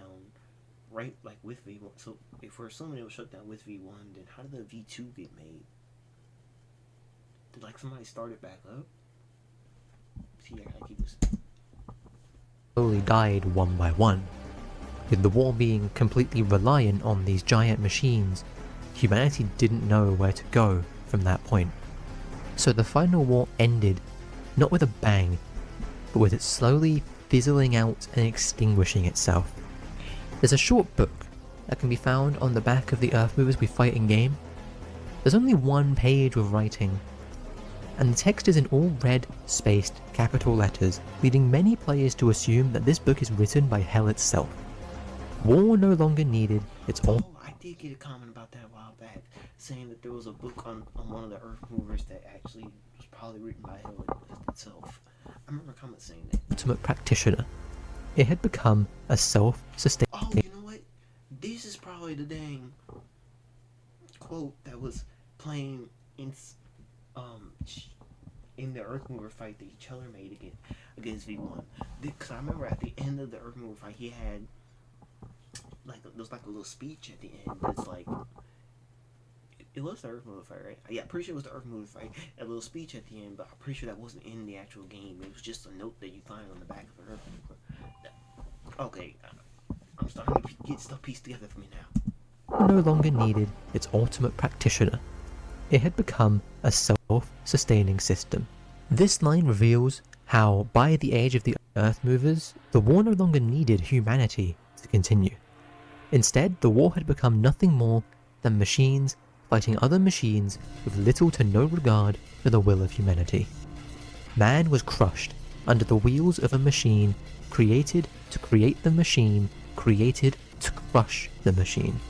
right, like, with V1. So if we're assuming it was shut down with V1, then how did the V2 get made? Did, like, somebody start it back up? See, I gotta keep this.
slowly died one by one. With the war being completely reliant on these giant machines, humanity didn't know where to go from that point. So the final war ended not with a bang, but with it slowly fizzling out and extinguishing itself. There's a short book that can be found on the back of the Earth movers we fight in game. There's only one page with writing, and the text is in all red, spaced, capital letters, leading many players to assume that this book is written by hell itself. War no longer needed, it's all...
Oh, I did get a comment about that a while back. saying that there was a book on one of the Earth movers that actually was probably written by Hell itself. I remember comments saying that.
Ultimate practitioner. It had become a self-sustaining.
Oh, you know what? This is probably the dang quote that was playing um in the Earth mover fight that Cheller made against V1. Because I remember at the end of the Earth mover fight, he had like there was like a little speech at the end. That's like it was the Earth mover fight, right? Yeah, I'm pretty sure it was the Earth mover fight. A little speech at the end, but I'm pretty sure that wasn't in the actual game. It was just a note that you find on the back of the Earth mover. Okay, I'm starting to get stuff pieced together for me now.
No longer needed its ultimate practitioner. It had become a self-sustaining system. This line reveals how, by the age of the Earth movers, the war no longer needed humanity to continue. Instead, the war had become nothing more than machines fighting other machines with little to no regard for the will of humanity. Man was crushed under the wheels of a machine created to create the machine created to crush the machine.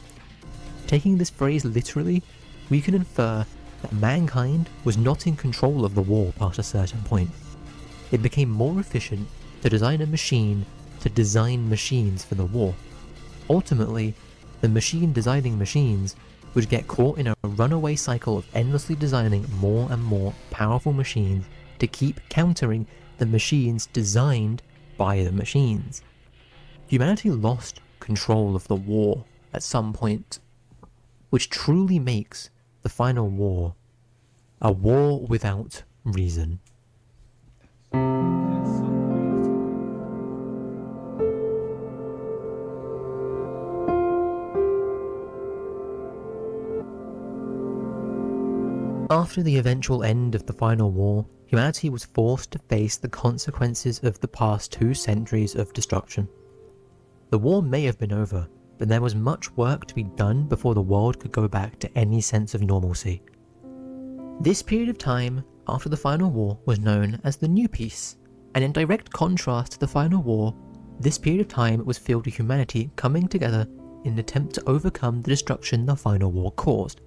Taking this phrase literally, we can infer that mankind was not in control of the war past a certain point. It became more efficient to design a machine to design machines for the war. Ultimately, the machine designing machines would get caught in a runaway cycle of endlessly designing more and more powerful machines to keep countering the machines designed by the machines. Humanity lost control of the war at some point, which truly makes the final war a war without reason.
That's so crazy.
After the eventual end of the final war, humanity was forced to face the consequences of the past 2 centuries of destruction. The war may have been over, but there was much work to be done before the world could go back to any sense of normalcy. This period of time after the final war was known as the New Peace, and in direct contrast to the final war, this period of time was filled with humanity coming together in an attempt to overcome the destruction the final war caused.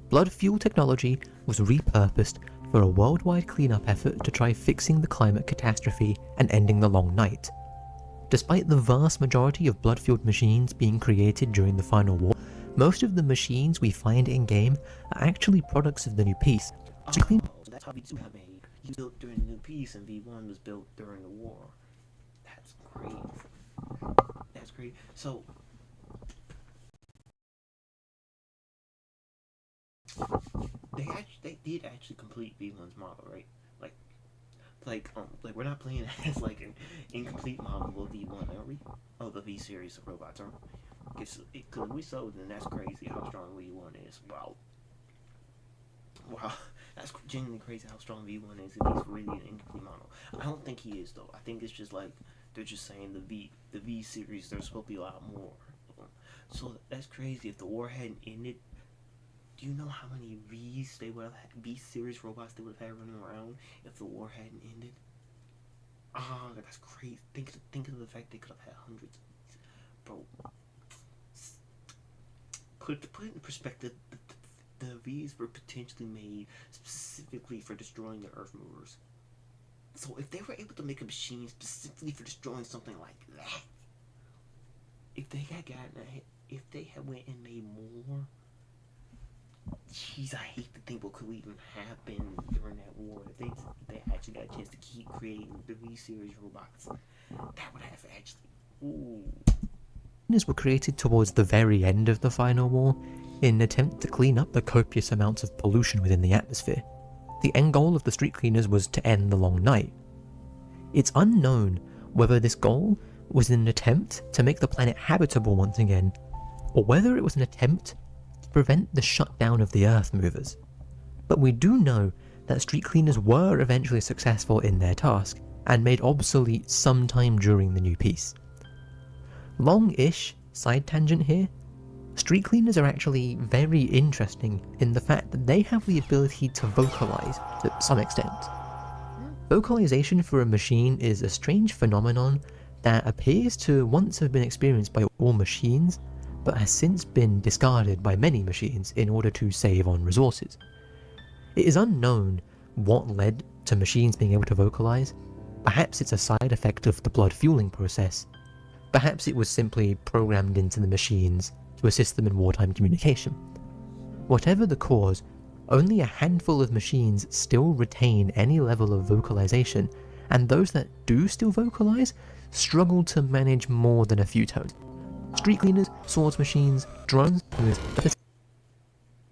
Blood fuel technology was repurposed for a worldwide cleanup effort to try fixing the climate catastrophe and ending the long night. Despite the vast majority of blood-fueled machines being created during the final war, most of the machines we find in-game are actually products of the New Peace.
Oh, so that's how V2 got made. He was built during the New Peace, and V1 was built during the war. That's crazy. That's crazy. So, they did actually complete V1's model, right? Like we're not playing as like an incomplete model of V1, are we? Oh, the V series of robots, aren't we? Because we so, then that's crazy how strong V1 is. Wow, that's genuinely crazy how strong V1 is. If he's really an incomplete model, I don't think he is though. I think it's just like they're just saying the V series. There's supposed to be a lot more of them. So that's crazy. If the war hadn't ended, do you know how many V's they would have had, V series robots they would have had running around if the war hadn't ended? Ah, that's crazy. Think of the fact they could have had hundreds of these, bro. Put it in perspective. The V's were potentially made specifically for destroying the Earth movers. So if they were able to make a machine specifically for destroying something like that, if they had went and made more, jeez, I hate to think what could even happen during that war. If they actually got a chance to keep creating the V series robots, that would have actually. Ooh.
Were created towards the very end of the final war in an attempt to clean up the copious amounts of pollution within the atmosphere. The end goal of the street cleaners was to end the long night. It's unknown whether this goal was an attempt to make the planet habitable once again, or whether it was an attempt to prevent the shutdown of the Earth movers. But we do know that street cleaners were eventually successful in their task, and made obsolete sometime during the New Peace. Long-ish side tangent here, street cleaners are actually very interesting in the fact that they have the ability to vocalize to some extent. Vocalization for a machine is a strange phenomenon that appears to once have been experienced by all machines, but has since been discarded by many machines in order to save on resources. It is unknown what led to machines being able to vocalize. Perhaps it's a side effect of the blood fueling process. Perhaps it was simply programmed into the machines to assist them in wartime communication. Whatever the cause, only a handful of machines still retain any level of vocalization, and those that do still vocalize struggle to manage more than a few tones. Street cleaners, swords machines, drones,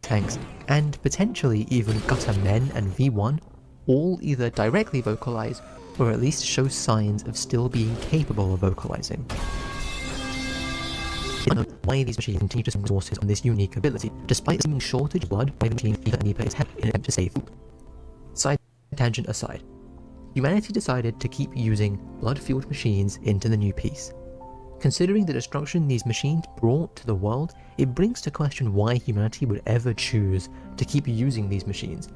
tanks, and potentially even gutter men and V1 all either directly vocalize or at least show signs of still being capable of vocalizing. I don't know why these machines continue to spend resources on this unique ability, despite a seeming shortage of blood by the machine Anipa is having in an attempt to save food. Side tangent aside, humanity decided to keep using blood-fueled machines into the new peace. Considering the destruction these machines brought to the world, it brings to question why humanity would ever choose to keep using these machines.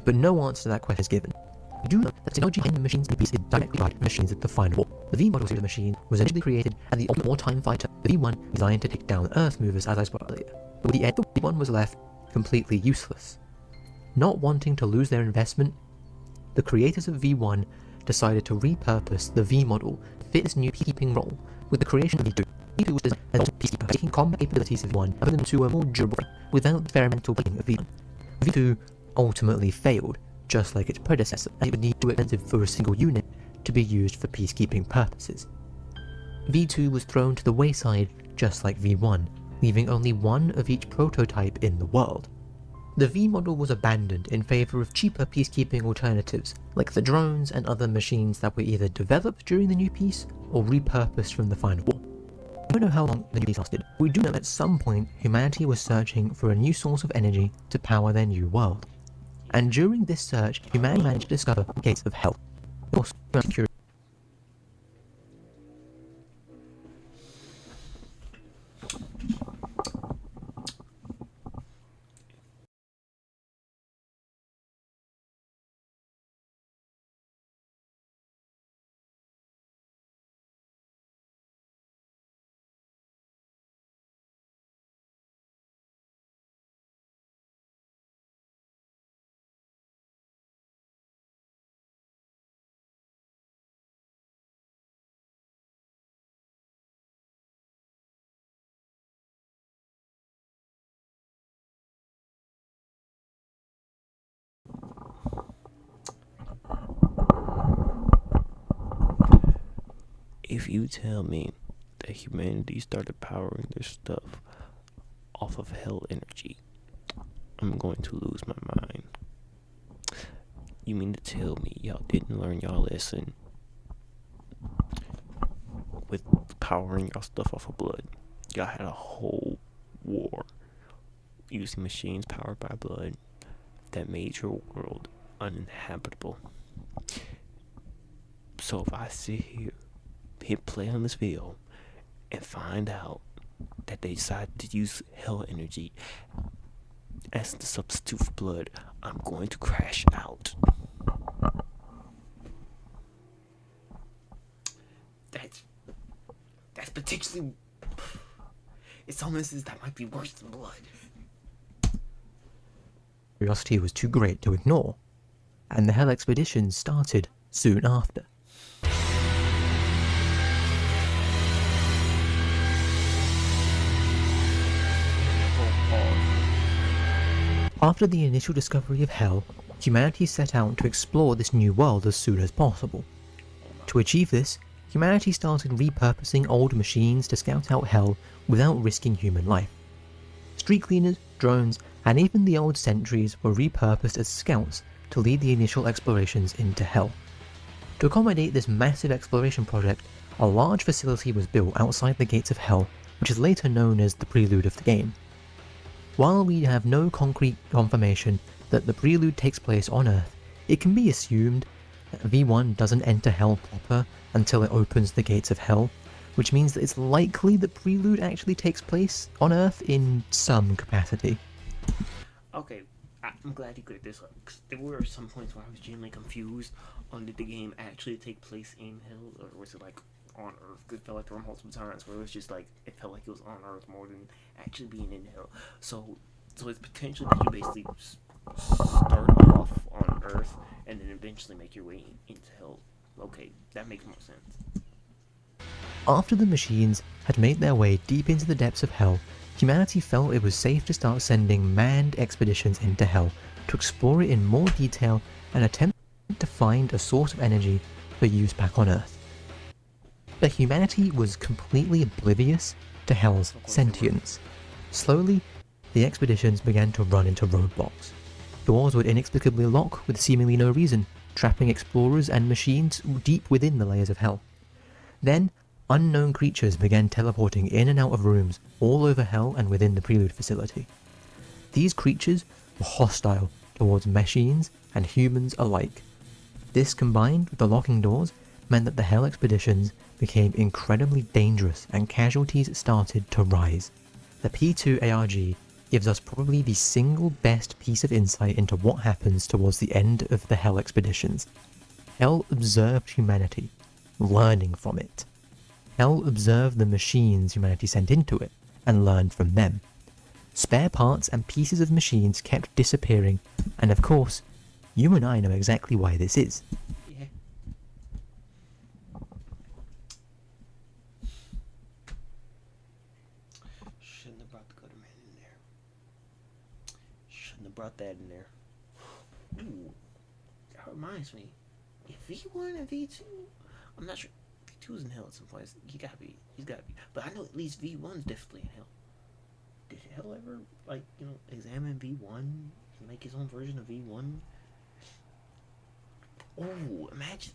But no answer to that question is given. We do know that the technology behind the machines in the piece is directly tied to machines at the final war. The V model series of machine was initially created as the ultimate wartime fighter, the V1 designed to take down Earth movers as I spoke earlier. But with the end, the V1 was left completely useless. Not wanting to lose their investment, the creators of V1 decided to repurpose the V model to fit its new peacekeeping role with the creation of V2. V2 was designed as a peacekeeper, taking combat capabilities of V1 and putting them to a more durable without the experimental being of V1. V2 ultimately failed, just like its predecessor, and it would need too expensive for a single unit to be used for peacekeeping purposes. V2 was thrown to the wayside just like V1, leaving only one of each prototype in the world. The V model was abandoned in favour of cheaper peacekeeping alternatives, like the drones and other machines that were either developed during the New Peace or repurposed from the final war. We don't know how long the New Peace lasted, but we do know at some point humanity was searching for a new source of energy to power their new world. And during this search, humanity managed to discover the gates of hell. Also,
If you tell me that humanity started powering their stuff off of hell energy, I'm going to lose my mind. You mean to tell me y'all didn't learn y'all lesson with powering y'all stuff off of blood? Y'all had a whole war using machines powered by blood that made your world uninhabitable. So if I sit here, hit play on this video, and find out that they decided to use hell energy as the substitute for blood, I'm going to crash out. That's potentially, it's almost as that might be worse than blood.
curiosity was too great to ignore, and the Hell expedition started soon after. After the initial discovery of Hell, humanity set out to explore this new world as soon as possible. To achieve this, humanity started repurposing old machines to scout out Hell without risking human life. Street cleaners, drones, and even the old sentries were repurposed as scouts to lead the initial explorations into Hell. To accommodate this massive exploration project, a large facility was built outside the gates of Hell, which is later known as the prelude of the game. While we have no concrete confirmation that the prelude takes place on Earth, it can be assumed that V1 doesn't enter Hell proper until it opens the gates of Hell, which means that it's likely the prelude actually takes place on Earth in some capacity.
Okay, I'm glad you cleared this up, because there were some points where I was genuinely confused on did the game actually take place in Hell, or was it like on Earth. It felt like there were multiple times where it was just like it felt like it was on Earth more than actually being in hell. So it's potentially that you basically start off on Earth and then eventually make your way into hell. Okay, that makes more sense.
After the machines had made their way deep into the depths of hell, humanity felt it was safe to start sending manned expeditions into hell to explore it in more detail and attempt to find a source of energy for use back on Earth. But humanity was completely oblivious to hell's sentience. Slowly, the expeditions began to run into roadblocks. Doors would inexplicably lock with seemingly no reason, trapping explorers and machines deep within the layers of hell. Then, unknown creatures began teleporting in and out of rooms all over hell and within the Prelude facility. These creatures were hostile towards machines and humans alike. This, combined with the locking doors, meant that the hell expeditions became incredibly dangerous and casualties started to rise. The P2 ARG gives us probably the single best piece of insight into what happens towards the end of the hell expeditions. Hell observed humanity, learning from it. Hell observed the machines humanity sent into it, and learned from them. Spare parts and pieces of machines kept disappearing, and of course, you and I know exactly why this is.
Yeah. Shouldn't have brought the gutter man in there. Shouldn't have brought that in there. Ooh, that reminds me. V1 and V2, I'm not sure. V2's in hell at some point. He's gotta be. But I know at least V1's definitely in hell. Did hell ever, like, examine V1 and make his own version of V1? Oh, imagine.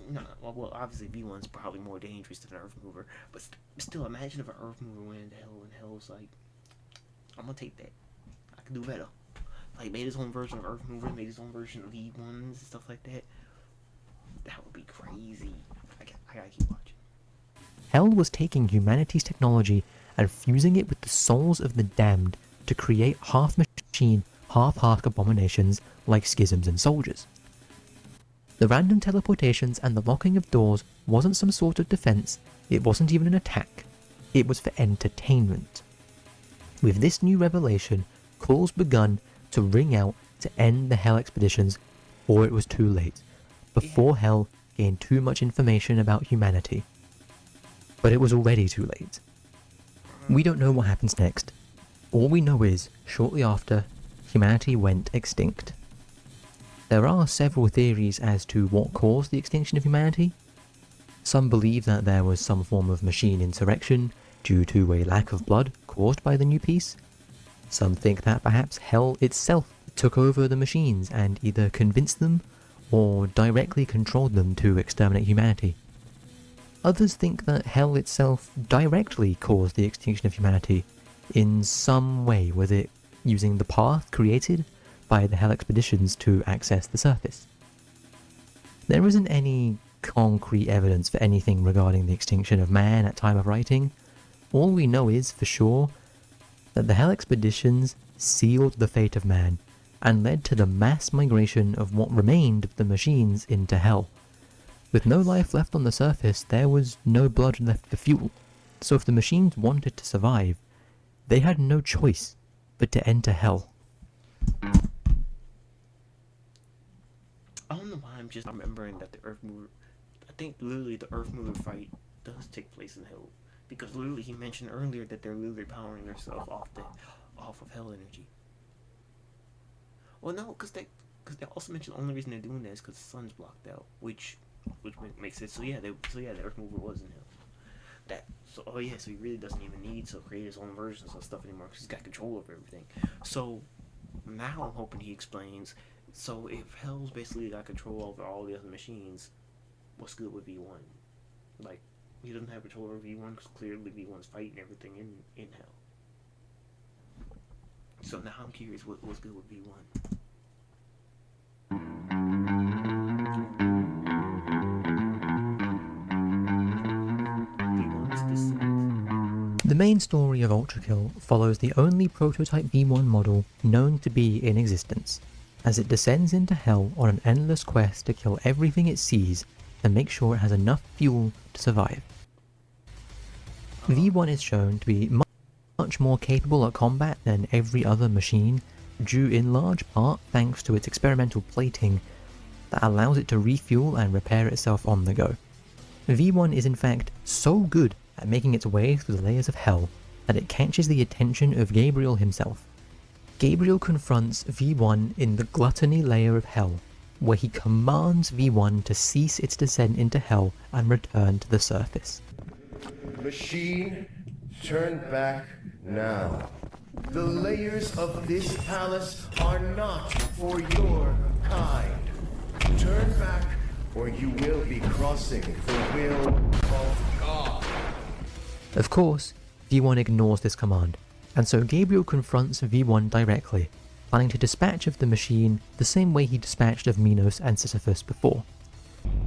No, well, obviously V1's probably more dangerous than an Earth Mover, but still, imagine if an Earth Mover went into hell and hell was like, I'm gonna take that. I can do better. Like, made his own version of Earth Mover, made his own version of V1s and stuff like that. That would be crazy. I gotta keep watching.
Hell was taking humanity's technology and fusing it with the souls of the damned to create half-machine, half-heart abominations like schisms and soldiers. The random teleportations and the locking of doors wasn't some sort of defense, it wasn't even an attack, it was for entertainment. With this new revelation, calls begun to ring out to end the Hell expeditions before it was too late, before Hell gained too much information about humanity. But it was already too late. We don't know what happens next. All we know is, shortly after, humanity went extinct. There are several theories as to what caused the extinction of humanity. Some believe that there was some form of machine insurrection due to a lack of blood caused by the new peace. Some think that perhaps Hell itself took over the machines and either convinced them or directly controlled them to exterminate humanity. Others think that Hell itself directly caused the extinction of humanity in some way, with it using the path created by the Hell expeditions to access the surface. There isn't any concrete evidence for anything regarding the extinction of man at time of writing. All we know is, for sure, that the Hell expeditions sealed the fate of man and led to the mass migration of what remained of the machines into Hell. With no life left on the surface, there was no blood left for fuel, so if the machines wanted to survive, they had no choice but to enter Hell.
I don't know why I'm just remembering that the Earth Mover, I think literally the Earth Mover fight does take place in Hell, because literally he mentioned earlier that they're literally powering themselves off of Hell energy. Well, no, because they also mentioned the only reason they're doing that is because the sun's blocked out, which makes sense. So yeah, the Earth Mover was in Hell. So he really doesn't even need to create his own versions of stuff anymore because he's got control over everything. So now I'm hoping he explains. So if Hell's basically got control over all the other machines, what's good with V1? Like, he doesn't have control over V1 because clearly V1's fighting everything in Hell. So now I'm curious what's good with V1.
The main story of ULTRAKILL follows the only prototype V1 model known to be in existence, as it descends into Hell on an endless quest to kill everything it sees to make sure it has enough fuel to survive. V1 is shown to be much more capable at combat than every other machine, due in large part thanks to its experimental plating that allows it to refuel and repair itself on the go. V1 is in fact so good at making its way through the layers of hell that it catches the attention of Gabriel himself. Gabriel confronts V1 in the gluttony layer of hell, where he commands V1 to cease its descent into hell and return to the surface.
Machine, turn back now. The layers of this palace are not for your kind. Turn back, or you will be crossing the will of God.
Of course, V1 ignores this command, and so Gabriel confronts V1 directly, planning to dispatch of the machine the same way he dispatched of Minos and Sisyphus before.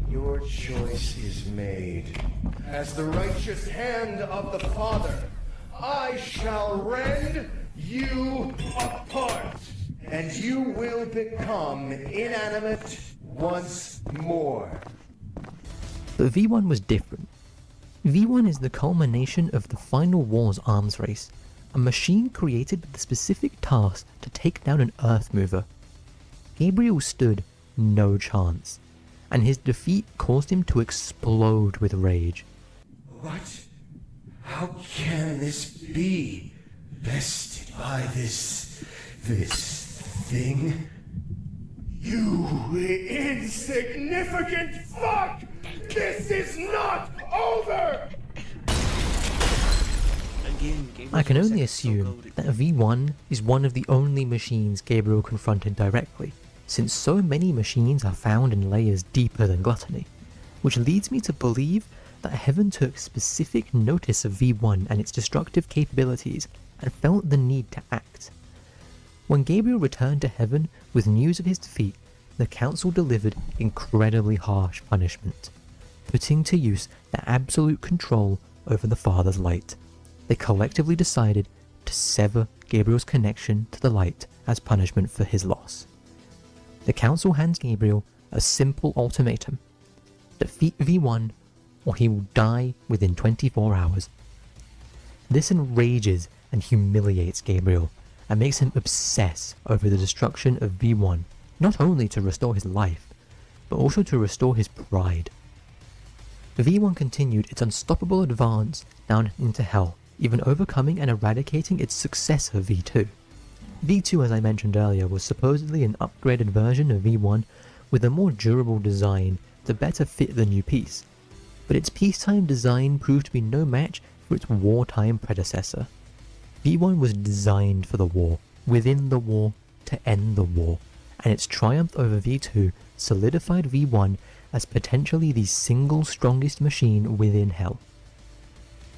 Your choice is made. As the righteous hand of the Father, I shall rend you apart, and you will become inanimate once more.
But V1 was different. V1 is the culmination of the Final War's arms race, a machine created with the specific task to take down an Earth mover. Gabriel stood no chance, and his defeat caused him to explode with rage.
What? How can this be? Bested by this thing? You insignificant fuck! This is not over!
I can only assume that V1 is one of the only machines Gabriel confronted directly, since so many machines are found in layers deeper than gluttony, which leads me to believe that Heaven took specific notice of V1 and its destructive capabilities and felt the need to act. When Gabriel returned to Heaven with news of his defeat, the Council delivered incredibly harsh punishment, putting to use their absolute control over the Father's light. They collectively decided to sever Gabriel's connection to the light as punishment for his loss. The Council hands Gabriel a simple ultimatum: defeat V1 or he will die within 24 hours. This enrages and humiliates Gabriel and makes him obsess over the destruction of V1, not only to restore his life, but also to restore his pride. V1 continued its unstoppable advance down into hell, even overcoming and eradicating its successor V2. V2, as I mentioned earlier, was supposedly an upgraded version of V1 with a more durable design to better fit the new piece, but its peacetime design proved to be no match for its wartime predecessor. V1 was designed for the war, within the war, to end the war, and its triumph over V2 solidified V1 as potentially the single strongest machine within Hell.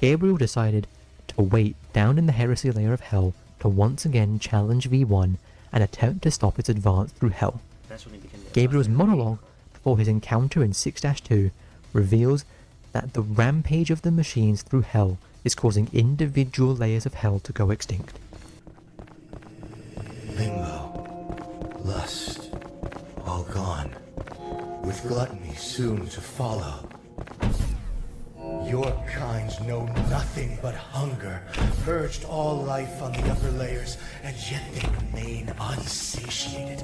Gabriel decided to wait down in the heresy layer of Hell to once again challenge V1 and attempt to stop its advance through Hell. Gabriel's monologue before his encounter in 6-2 reveals that the rampage of the machines through Hell is causing individual layers of Hell to go extinct.
Limbo, lust, all gone, with gluttony soon to follow. Your kind know nothing but hunger, purged all life on the upper layers, and yet they remain unsatiated.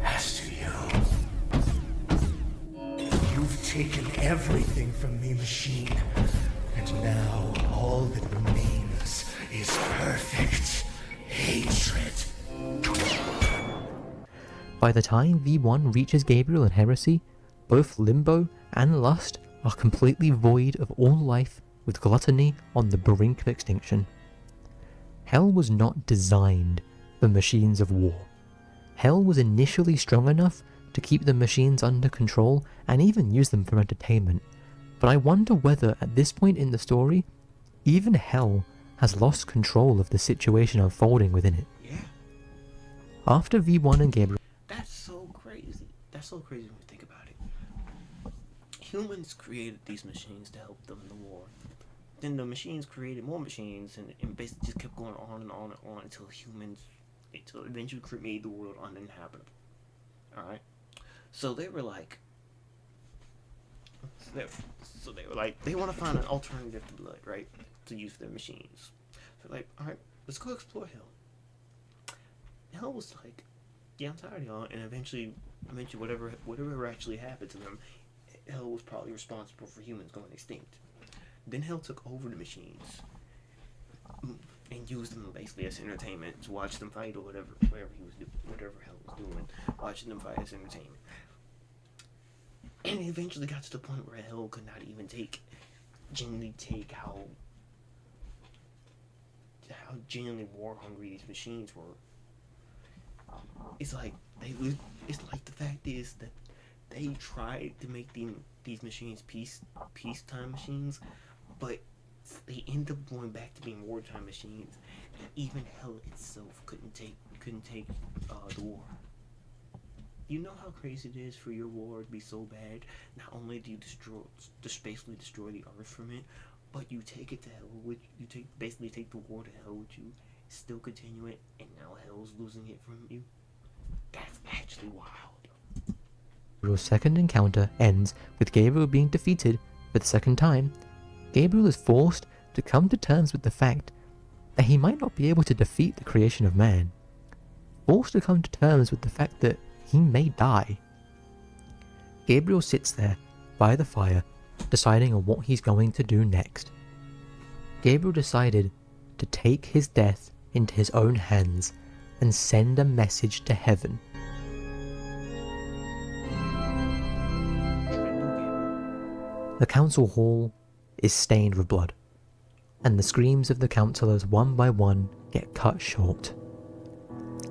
As to you, you've taken everything from me, machine, and now all that remains is perfect hatred.
By the time V1 reaches Gabriel and Heresy, both Limbo and Lust are completely void of all life, with gluttony on the brink of extinction. Hell was not designed for machines of war. Hell was initially strong enough to keep the machines under control and even use them for entertainment, but I wonder whether at this point in the story, even Hell has lost control of the situation unfolding within it.
Yeah.
After V1 and Gabriel...
That's so crazy. That's so crazy when you think about it. Humans created these machines to help them in the war. Then the machines created more machines, and basically just kept going on and on and on until eventually made the world uninhabitable. Alright? So they were like, So they were like, they want to find an alternative to blood, right? To use their machines. So like, all right, let's go explore Hell. Hell was like, yeah, I'm tired of y'all. And eventually, whatever actually happened to them, Hell was probably responsible for humans going extinct. Then Hell took over the machines and used them basically as entertainment to watch them fight or whatever he was doing, whatever Hell was doing, watching them fight as entertainment. And it eventually got to the point where Hell could not even genuinely take how genuinely war hungry these machines were. It's like it's like the fact is that they tried to make these machines peacetime machines, but they end up going back to being wartime machines. And even Hell itself couldn't take the war. You know how crazy it is for your war to be so bad. Not only do you basically destroy the earth from it, but you take it to Hell. Basically take the war to Hell with you, still continue it, and now Hell's losing it from you. That's actually wild.
Gabriel's second encounter ends with Gabriel being defeated for the second time. Gabriel is forced to come to terms with the fact that he might not be able to defeat the creation of man. Forced to come to terms with the fact that he may die. Gabriel sits there by the fire, deciding on what he's going to do next. Gabriel decided to take his death into his own hands and send a message to heaven. The council hall is stained with blood, and the screams of the councillors one by one get cut short.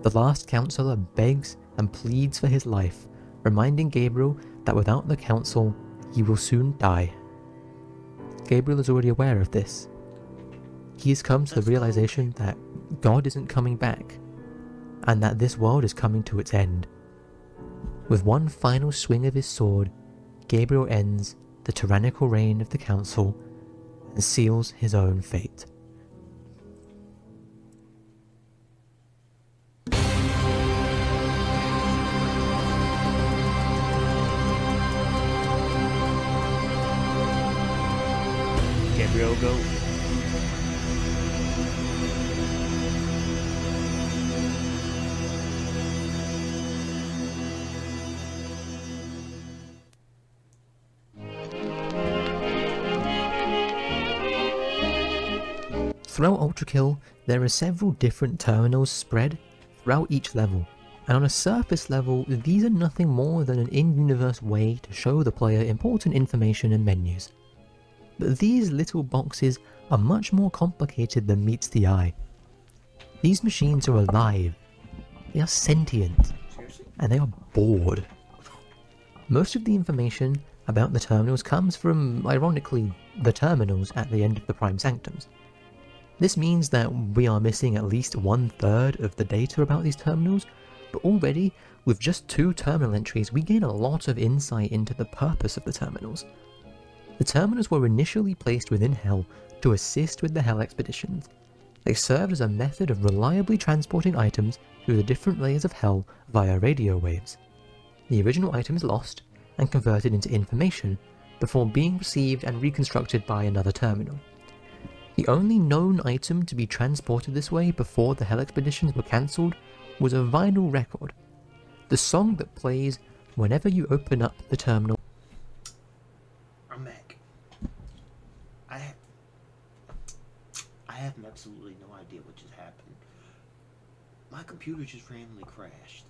The last councillor begs and pleads for his life, reminding Gabriel that without the council, he will soon die. Gabriel is already aware of this. He has come to the realization that God isn't coming back, and that this world is coming to its end. With one final swing of his sword, Gabriel ends the tyrannical reign of the council and seals his own fate.
Gabriel, go.
Throughout ULTRAKILL, there are several different terminals spread throughout each level, and on a surface level, these are nothing more than an in-universe way to show the player important information and menus. But these little boxes are much more complicated than meets the eye. These machines are alive, they are sentient, and they are bored. Most of the information about the terminals comes from, ironically, the terminals at the end of the Prime Sanctums. This means that we are missing at least 1/3 of the data about these terminals, but already, with just 2 terminal entries, we gain a lot of insight into the purpose of the terminals. The terminals were initially placed within Hell to assist with the Hell expeditions. They served as a method of reliably transporting items through the different layers of Hell via radio waves. The original item is lost and converted into information before being received and reconstructed by another terminal. The only known item to be transported this way before the Hell expeditions were cancelled was a vinyl record, the song that plays whenever you open up the terminal.
I'm back. I have absolutely no idea what just happened. My computer just randomly crashed.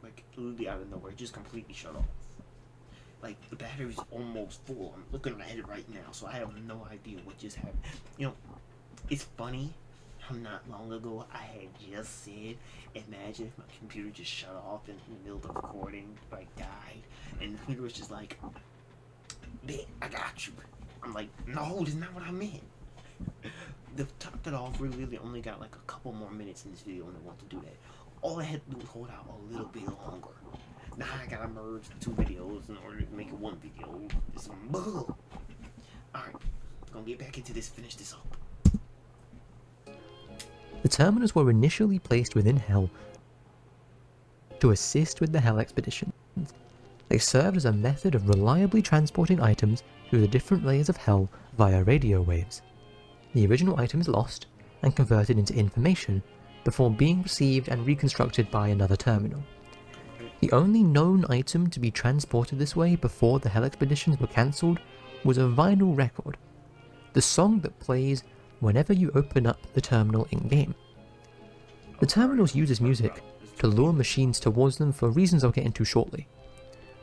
Like, literally out of nowhere, it just completely shut off. Like, the battery's almost full. I'm looking at it right now, so I have no idea what just happened. You know, it's funny how not long ago I had just said, imagine if my computer just shut off in the middle of the recording, like, died, and the computer was just like, I got you. I'm like, no, that's not what I meant. The top it off, we really only got like a couple more minutes in this video and I want to do that. All I had to do was hold out a little bit longer. Now I gotta merge the 2 videos in order to make it 1 video. It's bull. Alright, gonna get back into this, finish this up.
The terminals were initially placed within Hell to assist with the Hell expeditions. They served as a method of reliably transporting items through the different layers of hell via radio waves. The original item is lost and converted into information before being received and reconstructed by another terminal. The only known item to be transported this way before the Hell expeditions were cancelled was a vinyl record, the song that plays whenever you open up the terminal in-game. The terminals use this music to lure machines towards them for reasons I'll get into shortly.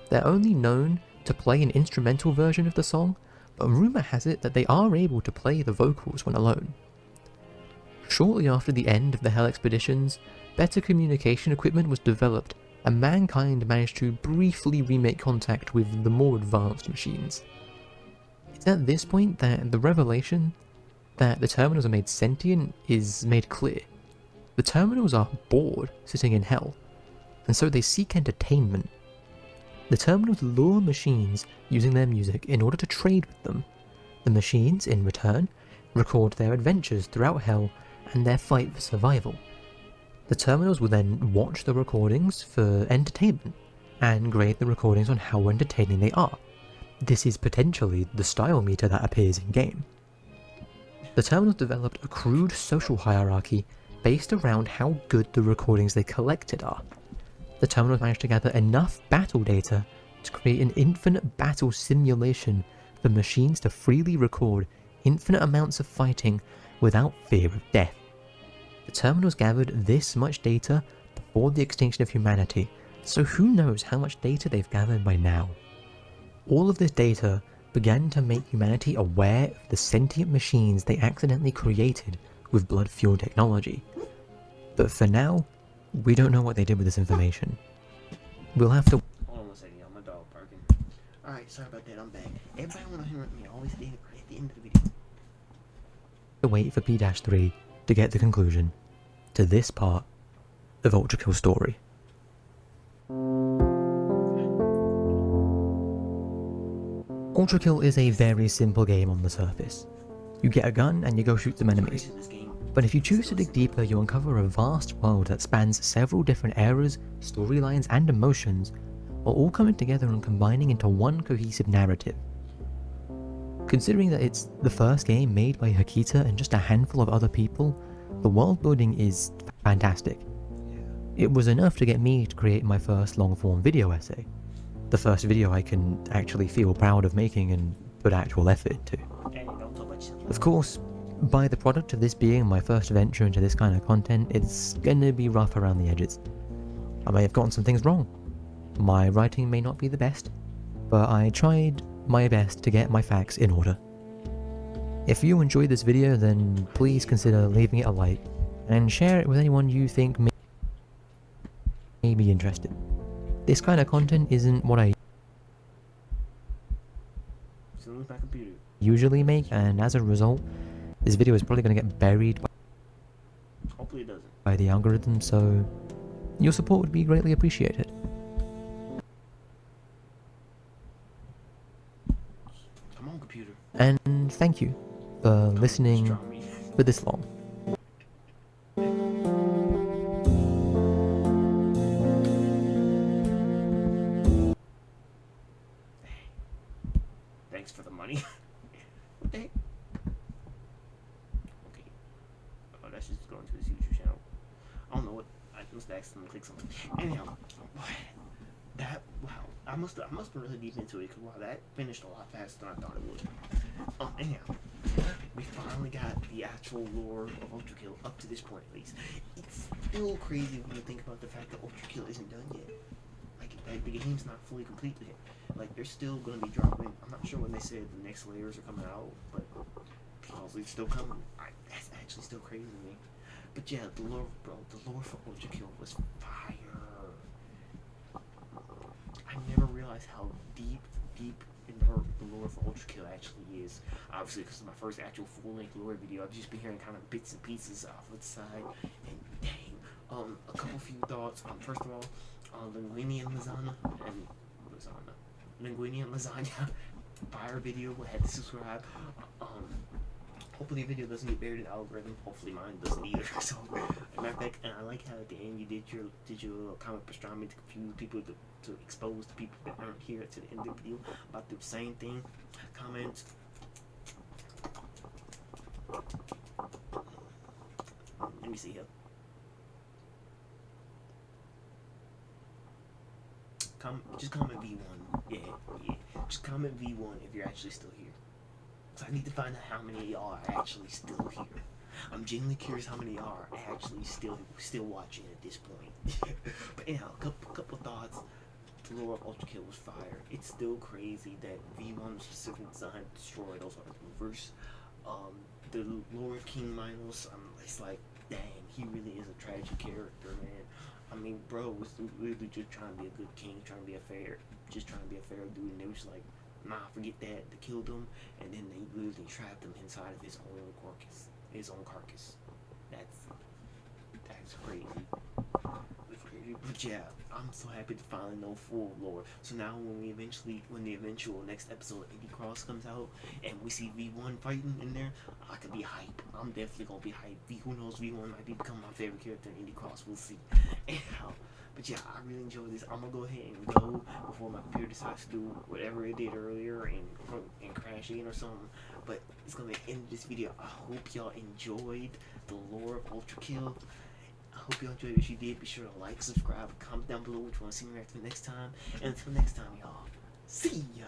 They're only known to play an instrumental version of the song, but rumour has it that they are able to play the vocals when alone. Shortly after the end of the Hell expeditions, better communication equipment was developed and mankind managed to briefly remake contact with the more advanced machines. It's at this point that the revelation that the terminals are made sentient is made clear. The terminals are bored sitting in hell, and so they seek entertainment. The terminals lure machines using their music in order to trade with them. The machines, in return, record their adventures throughout hell and their fight for survival. The terminals will then watch the recordings for entertainment and grade the recordings on how entertaining they are. This is potentially the style meter that appears in-game. The terminals developed a crude social hierarchy based around how good the recordings they collected are. The terminals managed to gather enough battle data to create an infinite battle simulation for machines to freely record infinite amounts of fighting without fear of death. The terminals gathered this much data before the extinction of humanity, so who knows how much data they've gathered by now. All of this data began to make humanity aware of the sentient machines they accidentally created with blood-fueled technology. But for now, we don't know what they did with this information. We'll have to
Hold on one second, y'all. My dog barking. Alright, sorry about that. I'm back. Everybody want to hear me always stay right at the end of the video.
wait for P-3 to get the conclusion to this part of ULTRAKILL's story. ULTRAKILL is a very simple game on the surface. You get a gun and you go shoot some enemies. But if you choose to dig deeper, you uncover a vast world that spans several different eras, storylines, and emotions, while all coming together and combining into one cohesive narrative. Considering that it's the first game made by Hakita and just a handful of other people, the world building is fantastic. It was enough to get me to create my first long-form video essay. The first video I can actually feel proud of making and put actual effort into. Of course, by the product of this being my first venture into this kind of content, it's gonna be rough around the edges. I may have gotten some things wrong. My writing may not be the best, but I tried my best to get my facts in order. If you enjoyed this video, then please consider leaving it a like, and share it with anyone you think may be interested. This kind of content isn't what I usually make, and as a result, this video is probably going to get buried
Hopefully it doesn't.
by the algorithm, so your support would be greatly appreciated.
Come on, computer.
And thank you for listening for this long.
Thanks for the money. What the heck? Okay. Oh, that's just going to his YouTube channel. I don't know what. I must have accidentally clicked something. Anyhow, wow. I must have been really deep into it because wow, that finished a lot faster than I thought it would. Anyhow, we finally got the actual lore of ULTRAKILL up to this point at least. It's still crazy when you think about the fact that ULTRAKILL isn't done yet. Like the game's not fully complete yet. Like they're still gonna be dropping. I'm not sure when they said the next layers are coming out, but probably still coming. That's actually still crazy to me. But yeah, the lore, bro, the lore for ULTRAKILL was fire. I never realized how deep in the lore for ULTRAKILL actually is. Obviously, because it's my first actual full-length lore video, I've just been hearing kind of bits and pieces off the side. And dang, a couple few thoughts. First of all, Linguini and Lasagna, fire video. Had to subscribe. Hopefully the video doesn't get buried in the algorithm. Hopefully mine doesn't either. So, matter of fact, and I like how at the end you did your little comic pastrami to confuse people, to expose the people that aren't here to the end of the video about the same thing. Comment. Let me see here. Just comment V1. Yeah. Just comment V1 if you're actually still here. So I need to find out how many of y'all are actually still here. I'm genuinely curious how many of y'all are actually still watching at this point. But anyhow, a couple thoughts. The lore of ULTRAKILL was fire. It's still crazy that V1 was specifically designed to destroy those Earth movers. The lore of King Minos, it's like, dang, he really is a tragic character, man. I mean, bro was literally just trying to be a good king, trying to be a fair dude, and they were just like, nah, forget that. They killed him, and then they literally trapped him inside of his own carcass. That's crazy. But yeah, I'm so happy to finally know full lore. So now when the eventual next episode of Indie Cross comes out and we see V1 fighting in there, I could be hype. I'm definitely gonna be hype. Who knows, V1 might become my favorite character in Indie Cross. We'll see. Anyhow, but yeah, I really enjoyed this. I'm gonna go ahead and go before my computer decides to do whatever it did earlier and crash in or something. But it's gonna be the end of this video. I hope y'all enjoyed the lore of ULTRAKILL. I hope you enjoyed it. If you did, be sure to like, subscribe, comment down below what you want to see me react to next time. And until next time, y'all, see ya!